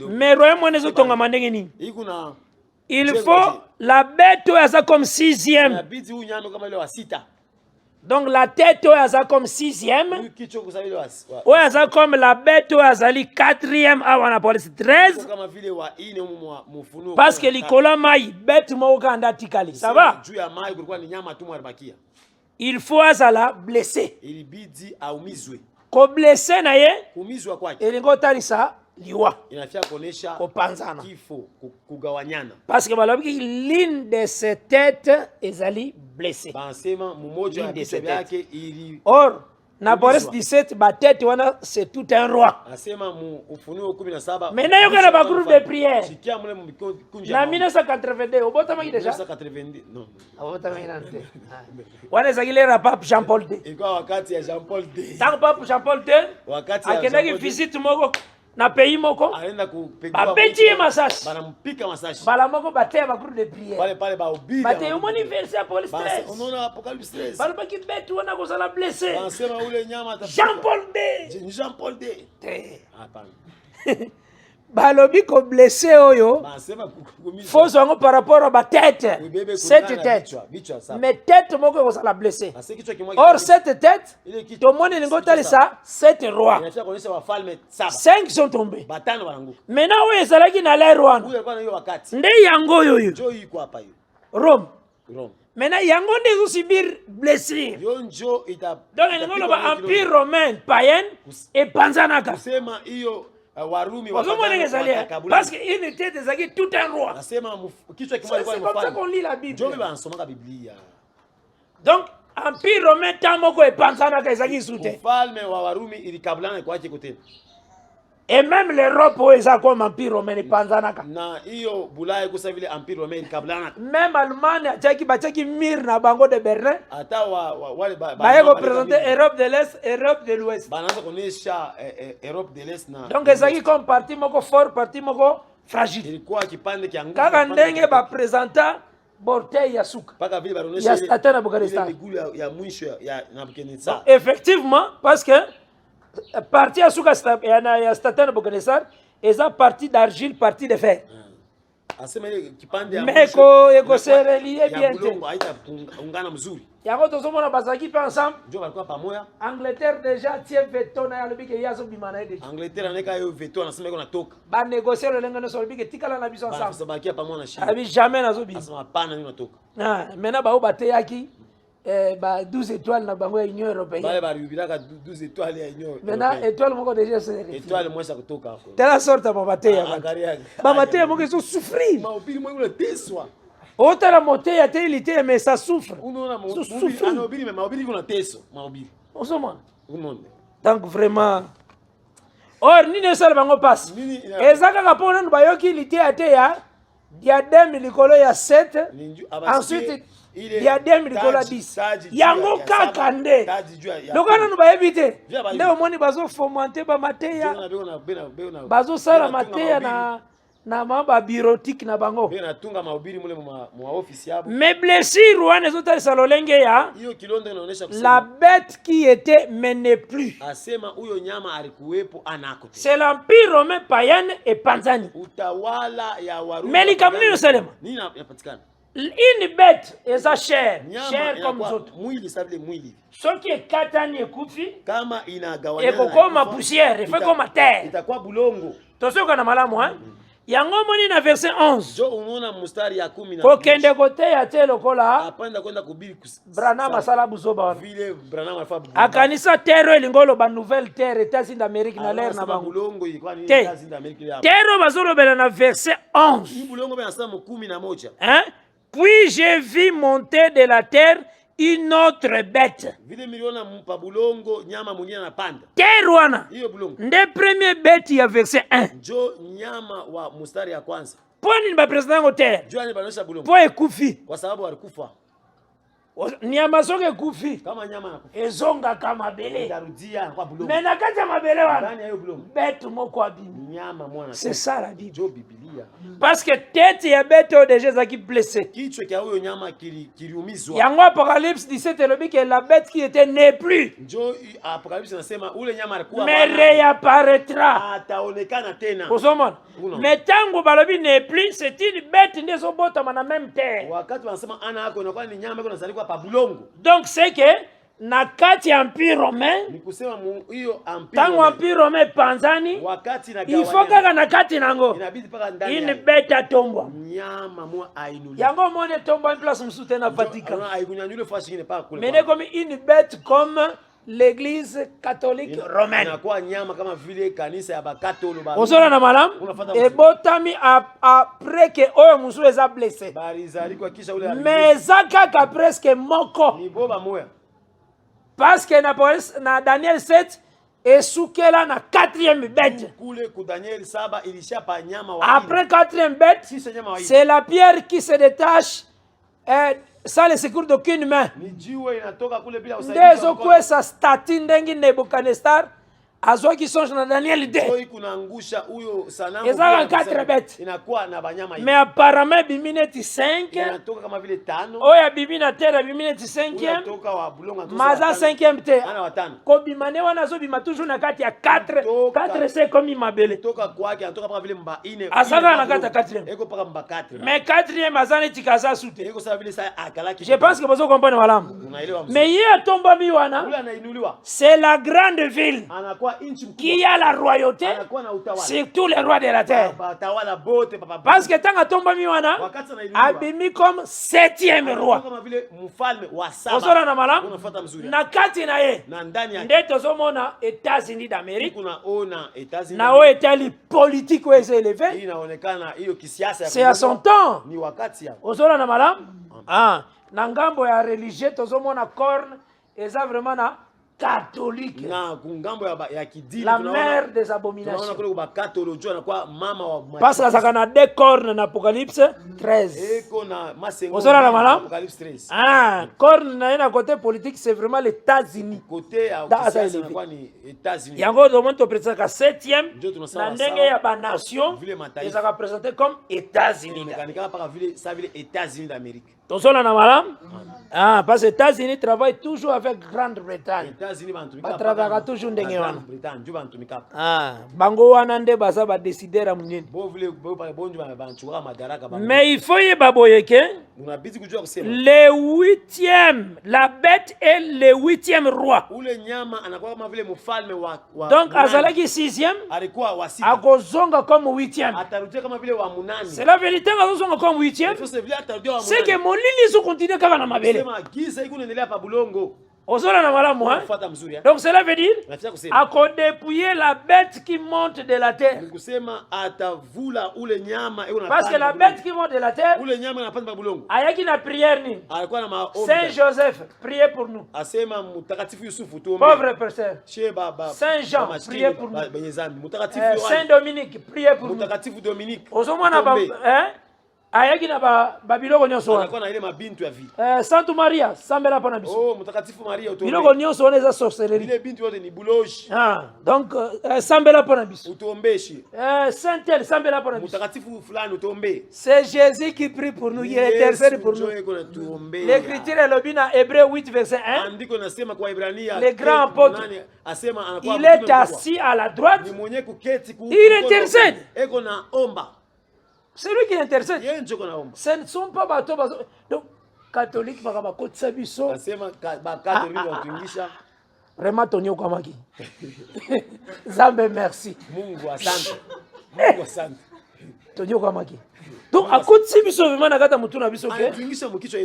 Mais royaume on est autonome mandenge ni. Il faut la bête oya comme 6e. Donc la tête oya comme 6e. Oya comme la bête oya 4e avant Apocalypse 13. Parce que likola mai bête mo kanda tikali. Ça va? Il faut azala blessé. Il bidi aumizwe. Ko blessé na ye. Kumizwa kwake. Elingo talisa liwa. Inafia kuonesha kopanzana. Kifo kugawanyana. Parce que balobi l'une de ses têtes ezali blessée. Bansema mumoja ya biso yake ili. Or na Apocalypse 17 ba tête wana c'est tout un roi. Asema mu Ufunuo 17. Mais na yoka na ba groupe de prière. Sikia mule mu kunja. Na 1982 obotama ki déjà 1982 non. Obotama ki nante. Wana zakilera Pape Jean Paul II. Iko wakati ya Jean Paul II. Tant Pape Jean Paul II. Wakati ya akenda ki visite moko na pays moko. Aenda kupigwa. Ba beti masashi. Banampika masashi. Bala moko bateya ba groupe de prière. Pale ba obili. Bateya moni verset Apocalypse 13. Unaona Apocalypse 13. Bala baki betu wana kozala blessé. Bansema ule nyama Jean Paul II. Jean Paul II. Hapana. Balobi ko blessé oyo. Faut zongo par rapport à ba tête. Cette tête. Mais tête moko kozala blessé. Or cette tête, tout le monde lingo talisa 7 rois. 5 sont tombés. Maintenant oyo ezalaki na l'air roi. Nde yango yoyo. Rome. Maintenant yango nde zo subir blessure. Donc lingo loba empire romain païen et panzanaka. Sema hiyo Warumi parce qu'il était des tout un roi. C'est comme ça qu'on lit la Bible. Donc, Empire romain, Tamoko et Panzana Kazaki soutien. Et même l'Europe, comme Empire romain et Panzana. Même Allemagne, Tchaki Mir na Bango de Berlin. Bah, représenter Europe de l'Est, Europe de l'Ouest. Donc, c'est comme parti moko fort, parti moko fragile. Kaka ndenge ba présenta bouteille ya suka. Ya Satan na Bukarestan. Effectivement, parce que parti ya suka ya Satan na Bukarestan, eza parti d'argile, parti de fer. Mais ko se relier bien. Yango tozomona bazaki pe ensemble. Angleterre déjà tient veto na yalobi ke yazo bimana ede. Angleterre aneka yo veto na sema ko na toka. Ba négocier le lenga no so bike tikala na biso ensemble. Ba baki pa mona shi. Abi jamais na zo bi. Asema pana ni na toka. Ah, maintenant ba o bateyaki ba 12 étoiles na bango ya Union européenne. Bale ba rubiraka 12 étoiles ya Union. Maintenant étoile moko déjà c'est. Étoile moi ça kutoka hapo. Tela sorte ba bateya. Ba bateya moko so souffrir. Ma opili moi le teswa. Autant la montée a été ilité, mais ça souffre. Donc vraiment, or nini esala bango pasi eza kaka mpo nanu bayoki litia te ya diademe likolo ya 7 ensuite diademe likolo ya 10 yango kaka nde loka nanu bayebi te nde omoni bazofomante bamateya bazosala mateya na mamba bureautique na bango mais blessure wana ezotalisa lolenge ya la bête qui était mais n'est plus. C'est l'empire romain païen et panzani mais likambo nini osalema une bête eza chair comme zoto soki ekatani ekufi ekokoma poussière efekoma terre tosoyoka malamu yango moni na verset 11 kokende koteya te lokola Branham asala buzoba wana akanisa terre elingo oloba nouvelle terre États-Unis d'Amérique na l'air na bango te terre bazolobela na verset 11 puis j'ai vu monter de la terre une autre bête. Terre wana nde premier bête ya verset 1 po nini bapresida yango terre po ekufi nyama soki ekufi ezongaka mabele me na kati ya mabele wana bête moko abimi. C'est ça la Bible. Parce que tête ya bête oyo déjà ezalaki blessé yango Apocalypse 17 elobi que la bête qui était n'est plus mais réapparaîtra. Ozomona mais tango balobi n'est plus c'est une bête nde ezobotama na même terre. Donc c'est que na kati empire romain tango empire romain panzani il faut kaka na kati nango une bête atombwa yango mone tomba une place msute na Vatican mais comme une bête comme l'église catholique romaine. Osola na malam ebotami après que oyo musu eza blessé mais zakaka presque moko parce que na Daniel 7 esukela na 4e bête. Après 4e bête, c'est la pierre qui se détache sans le secours d'aucune main. Ndezo kwesa statue ndengi Nebuchadnezzar azwaki songe na Daniel 2. Ezaka 4 bêtes. Mais apparemment bimineti 5. Oya bimina terre bimineti 5e. Maza 5e te. Ko bimane wana zo bima toujours na kati ya 4. 4 c'est comme mabele. Azaka na kati ya 4e. Mais 4e azane tikaza sute. Je pense que vous comprenez madame. Mais hier tomba mi wana. C'est la grande ville qui a la royauté sur tous les rois de la terre. Parce que tant que tomba mi wana abimi comme 7e roi. Osora na malam na kati na ye ndeto zomona États-Unis d'Amérique na o etali politique où est élevé. C'est à son temps. Osora na malam na ngambo ya religieux tozomona corne eza vraiment na catholique la mère des abominations parce que ça a 2 cornes dans Apocalypse 13. Osora la malam corne na côté politique c'est vraiment les États-Unis yango domon to présenter ka 7e na ndenge ya ba nation ils sont représentés comme États-Unis d'Amérique. Tosona na malam parce que les États-Unis travaillent toujours avec Grande-Bretagne. Ils travaillent toujours ndenge wana. Bango wana nde baza ba décider à munene. Mais il faut y baboye que le 8e, la bête est le 8e roi. Donc azalaki 6e, akozonga comme 8e. C'est la vérité, akozonga comme 8e. C'est que mon lili so continue kaka na mabele. Ozola na malamu, hein? Unafuata mzuri, hein? Donc cela veut dire Nataka kusema à dépouiller la bête qui monte de la terre. kusema atavula ule nyama Parce que la bête qui monte de la terre, ule nyama anapanda bulongo. ayaki na prière ni. Alikuwa na maombi. Saint Joseph, priez pour nous. Asema mtakatifu Yusufu tuombe. Pauvre pasteur. Baba. Saint Jean, priez pour nous. Mtakatifu Saint Dominique, priez pour nous. Mtakatifu Dominique. Osomwana ba, hein? Ayaki na ba biloko nyonso wana. Anakuwa na ile mabintu ya vie. Sainte Maria, sambela pana biso. Oh, mtakatifu Maria utuombe. Biloko nyonso wana eza sorcellerie. Ile bintu yote ni buloshi. Donc sambela pana biso. Utuombeshi. Saint Elle, sambela pana biso. Mtakatifu fulani utuombe. C'est Jésus qui prie pour nous, il intercède pour nous. L'écriture est le bina Hébreu 8 verset 1. Andiko nasema kwa Ibrania. Le grand apôtre. Asema anakuwa il est assis à la droite. Ni mwenye kuketi ku. Il intercède. Eko na omba. C'est lui qui intercède. Ce ne sont pas bateaux. Donc, catholique, vraiment, Tony Okamaki. Zambe, merci. Mungu asante. Mungu asante. Tony Okamaki. Donc, à côté de biso,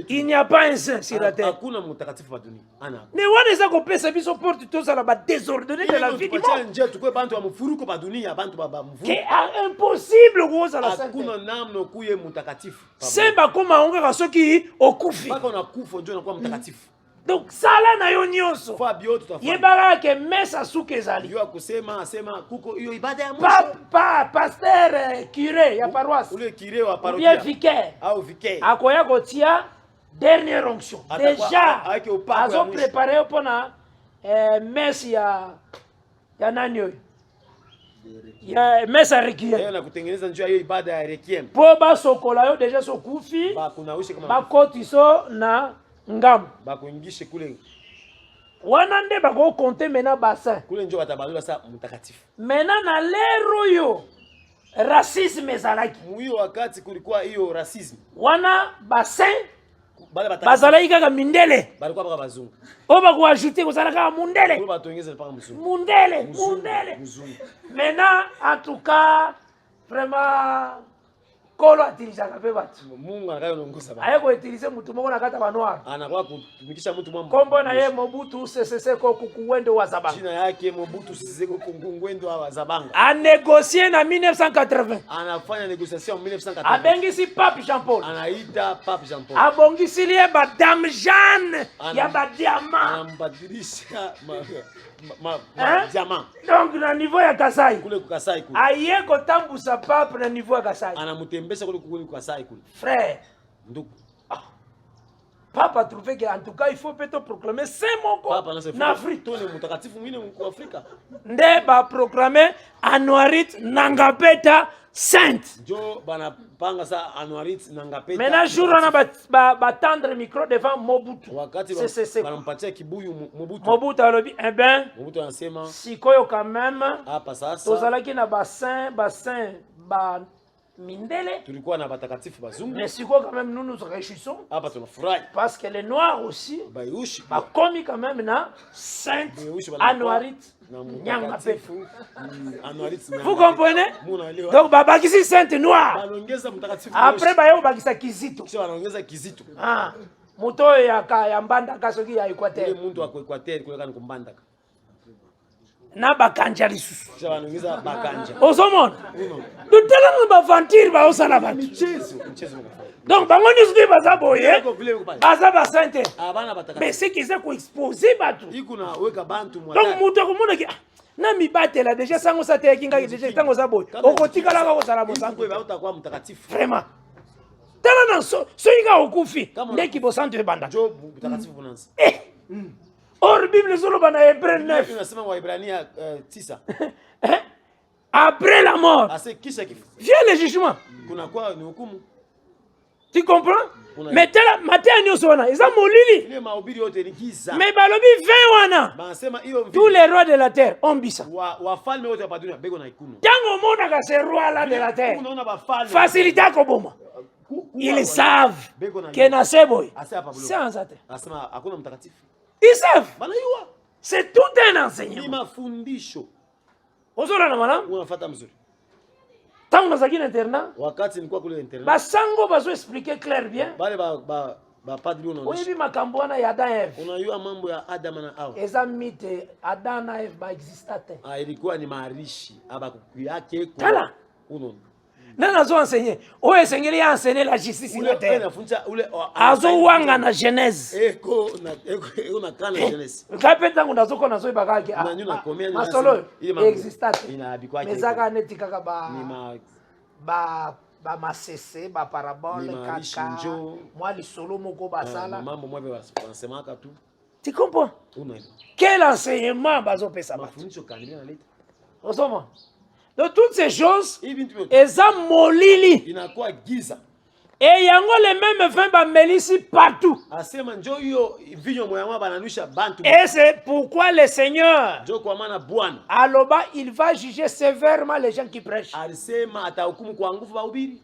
il n'y a pas un saint sur la terre. Ne waneza kopesa biso porte tous à la désordonnée de la vie du monde. C'est impossible que vous la sainte. C'est ba koma onga kasoki okufi. Donc sala na yo nyonso. Yebara ke mesa suke ezali. Yo kusema asema kuko hiyo ibada ya mwisho. Pasteur curé ya paroisse. Ule curé wa parokia. Ou bien vicaire. Au vicaire. Akoya kotia dernière onction. Déjà azo préparer pour na messe ya nani yo. Ya messe requiem. Yeye anakutengeneza njia hiyo ibada ya requiem. Po ba sokola yo déjà sokufi. Ba kunawisha kama ba kotiso na ngam bakuingishe kule wana nde bako compter mena bassin kule njo batabalula sa mtakatifu mena na lero yo racisme ezalaki muyo wakati kulikuwa hiyo racisme wana bassin bazalaki kaka mindele balikuwa baka bazungu o bako ajouter kozala kaka mundele kule batongeza paka mzungu mundele mena en tout cas vraiment kolo atilisaka pe batu Mungu anakayonongoza ba ayeko utiliser mutu moko na kata ba noir anakuwa kutumikisha mtu mwamba kombo na ye Mobutu Sese Seko kukuwendo wa Zabanga jina yake Mobutu Sese Seko kukuwendo wa Zabanga a négocier na 1980 anafanya négociation en 1980 abengisi Pape Jean Paul anaita Pape Jean Paul abongisi liye ba Dame Jeanne ya ba diamant anambadilisha diamant donc na niveau ya Kasai kule Kasai kule aye kotambusa Pape na niveau ya Kasai anamutembesha kule Kasai kule frère ndugu Papa a trouvé qu'en tout cas il faut peut-être proclamer saint moko na Afrique tone mutakatifu mwingine mko Afrika nde ba proclamer Anuarit Nangapeta sainte jo bana panga sa Anuarit Nangapeta maintenant jour on a batendre micro devant Mobutu wakati banampatia kibuyu Mobutu alobi eh ben Mobutu anasema sikoyo quand même hapa sasa tozalaki na bassin ba mindele tulikuwa na batakatifu bazungu mais sikoyo quand même nous nous réjouissons hapa tunafurahi parce que les noirs aussi bayushi bakomi quand même na sainte Anuarit Nangapeta. Vous comprenez? Donc babakisi sainte noire après bayo bakisa kizito moto ya mbanda kasoki ya Equateur ile muntu wa Equateur kule kana kumbanda na bakanja lisusu banongeza bakanja ozomona dutelanga bavantir ba osala ba mchezo donc bango nyusi baza boye baza ba sainte abana batakatifu mais c'est qu'ils ko exposer batu ikuna weka bantu mwata donc muto komona ki na mibatela déjà sango sa te kinga déjà tango za boye okotikala ka kozala bosanto kwa utakuwa mtakatifu vraiment tala na so inga okufi ndeki bosanto ebanda jo mtakatifu bonanza or Bible solo bana Hébreu 9 inasema wa Ibrania 9 après la mort vient le jugement kuna kwa ni hukumu tu comprends mais tala matin nyoso wana eza molili ile mahubiri yote ni giza mais balobi 20 wana banasema hiyo tous les rois de la terre ombisa wafalme wote hapa dunia bego na ikuno tango mona ka ces rois là de la terre unaona bafalme facilité ko boma ils savent que na seboy sans até asema hakuna mtakatifu ils savent banayua c'est tout un enseignement ni mafundisho ozola na mala unafuata mzuri tango nazaki na internat wakati nilikuwa kule internat basango bazo expliquer clair bien bale ba bapadri oyebi unaonesha makambo wana ya Adam Eve unajua mambo ya Adam na Hawa eza mite Adam na Eve baexista te. ilikuwa ni maarishi abakuyake Tala. uno Nani azo enseigner oyo esengeli ya enseigner la justice ule na terre anafunza ule azo wanga na Genèse eko na kana Genèse kape tangu ndazoko nazo ibakaki masolo exista te mezaka neti kaka ba masese ba parabole kaka mwa lisolo moko basala mambo mwabe wanasemaka tu. Tu comprends? Quel enseignement bazo pesa ba mafundisho kanili na leta osoma. Donc toutes ces choses eza molili inakuwa giza. Et yango les mêmes vins ba melisi partout. Asema njo hiyo vinyo moya bananusha bantu. Et c'est pourquoi le Seigneur njo kwa maana Bwana aloba il va juger sévèrement les gens qui prêchent. Alisema atahukumu kwa nguvu bahubiri.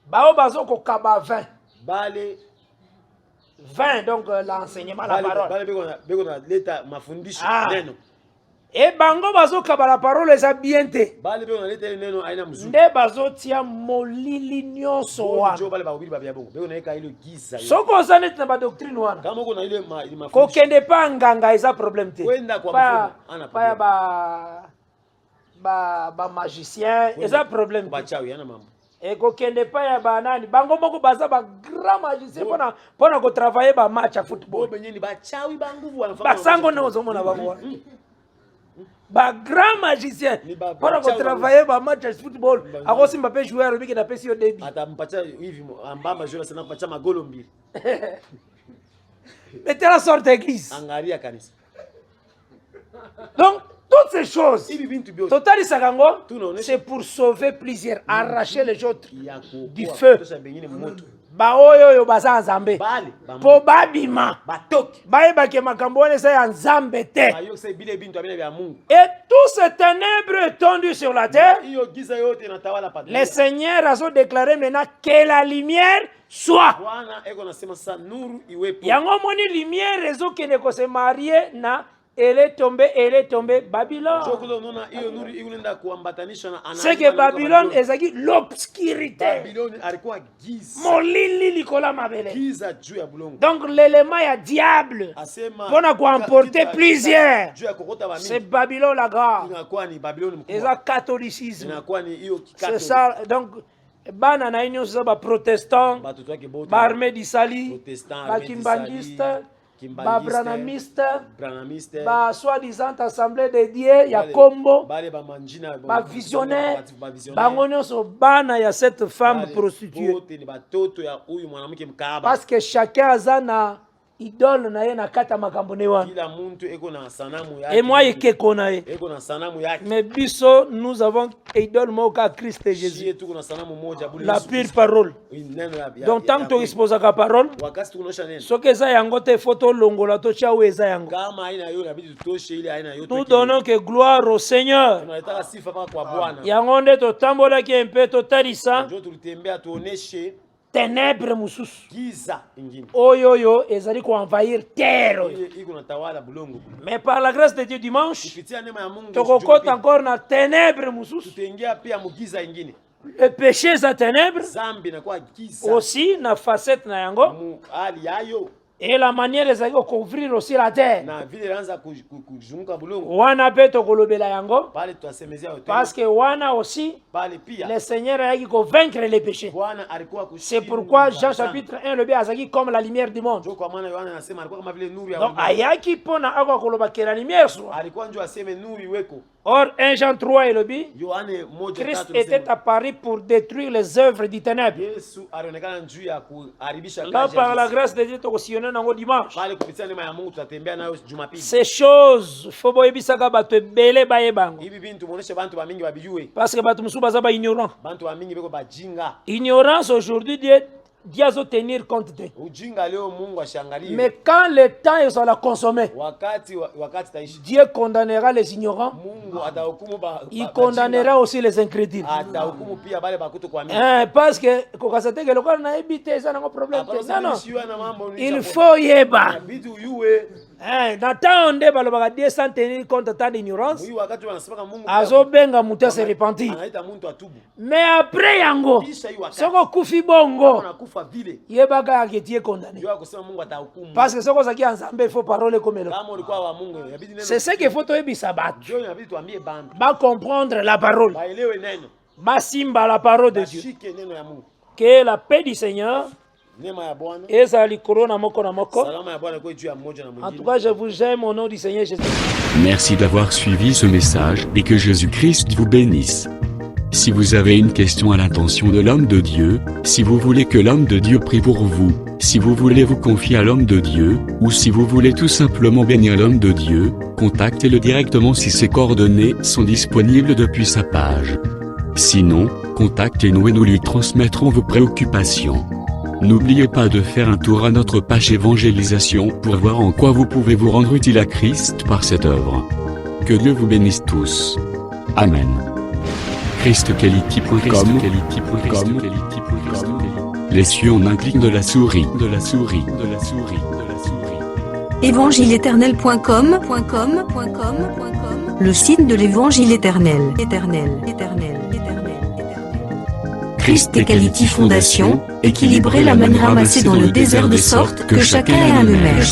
Bao bazo ko kaba vin. Bale vin donc l'enseignement la parole. Bale beko na leta mafundisho neno. Et bango bazo kaba la parole eza bien te. Bale beko na leta neno aina mzuri. Nde bazo tia molili nyonso wana. Njo bale bahubiri babia bongo. Beko na eka ile giza. Soko ozane na ba doctrine wana. Kama uko na ile mafundisho. Ko kende pa nganga eza problème te. Kwenda kwa mfumo ana problème. Ba magicien eza problème. Bachawi yana mambo. Et ko kende pa ya banani bango moko baza ba grand magicien pona ko travailler ba match à football. Benyeni bachawi ba nguvu wanafanya. Basango ne ozomona bango. Ba grand magicien pona ko travailler ba match à football. Ako simba pe jouer robiki na pesi yo débit. Atampatia hivi ambamba jouer sana kupatia magolo mbili. Mais telle sorte d'église. Angaria kanisa. Donc toutes ces choses, Total Sagango, c'est pour sauver plusieurs, arracher les autres du feu. Baoyo yo baza nzambe. Po babima. Baebake makambo wana sa nzambe te. Et tout ce ténèbres étendu sur la terre, le Seigneur a déclaré maintenant que la lumière soit. Yango moni lumière rezo kene ko se marier na elle est tombée, Babylone. C'est que Babylone est l'obscurité. Donc l'élément est diable. On a quoi emporter plusieurs. C'est Babylone la grande. Et ça catholicisme. C'est ça. Donc bana na union ça ba protestant, ba armée d'Isali, ba kimbangiste. Ba branamiste, ba soi-disant assemblée de Dieu, ya kombo, ba visionnaire, ba ngonyoso bana ya cette femme prostituée. Parce que chacun a na idole na ye na kata makambo ne wana. Et moi yeke konae. Mais biso nous avons idole moka Christ et Jésus. La pure parole. Donc tant que tu exposes la parole, ce que ça yango te photo longola to chia weza yango. Nous donnons que gloire au Seigneur. Yango nde to tambola ki un peu to tarisa. Ténèbres mususu. Oyo ezali ko envahir terre. Mais par la grâce de Dieu dimanche, tokokota encore na ténèbres mususu. Le péché est ténèbres. Aussi na facette na yango. Et la manière ezali ko couvrir aussi la terre. Wana pe tokolobela yango. Parce que wana aussi le Seigneur a dit ko vaincre les péchés. C'est pourquoi Jean chapitre 1 le azaki comme la lumière du monde. Donc ayaki pona akwa koloba ke la lumière soit. Or 1 Jean 3 et le bi, Christ était apparu pour détruire les œuvres du ténèbre. Là par la grâce de Dieu tokosiyona nango dimanche. Ces choses faut boyebisaka bato ebele bayebango. Parce que bato musu baza ba ignorant. Ignorance aujourd'hui Dieu doit tenir compte de. Mais quand le temps est à la consommer, Dieu condamnera les ignorants. Il condamnera aussi les incrédules. Parce que il faut y Natan nde balobaka Dieu sans tenir compte tant d'ignorance. Mwi wakati wanasemaka Mungu Azobenga mutu a se repentir. anaita muntu atubu. Mais après yango, Kisha hii wakati soko kufi bongo, anakufa vile. yebaka yake tie condamné. Ndio kusema Mungu atahukumu. Parce que soko zaki nzambe il faut parole comme le. Kama ulikuwa wa Mungu inabidi neno. C'est ce qu'il faut toyebisa batu. Ndio inabidi tuambie bantu. Ba comprendre la parole. Baelewe neno. Ba simba la parole de Dieu. Bashike neno ya Mungu. Que la paix du Seigneur Neema ya Bwana. ezali korona moko na moko. Salama ya Bwana kwa juu ya mmoja na En mwingine. tout cas, je vous aime au nom du Seigneur Jésus. Merci d'avoir suivi ce message et que Jésus-Christ vous bénisse. Si vous avez une question à l'intention de l'homme de Dieu, si vous voulez que l'homme de Dieu prie pour vous, si vous voulez vous confier à l'homme de Dieu, ou si vous voulez tout simplement bénir l'homme de Dieu, contactez-le directement si ses coordonnées sont disponibles depuis sa page. Sinon, contactez-nous et nous lui transmettrons vos préoccupations. N'oubliez pas de faire un tour à notre page évangélisation pour voir en quoi vous pouvez vous rendre utile à Christ par cette œuvre. Que Dieu vous bénisse tous. Amen. ChristQuality.com. Les cieux en un clic de la souris. Évangile-éternel.com, le site de l'évangile éternel. Christ et Quality Fondation, équilibrer la manne ramassée dans le désert de sorte que chacun ait un maire.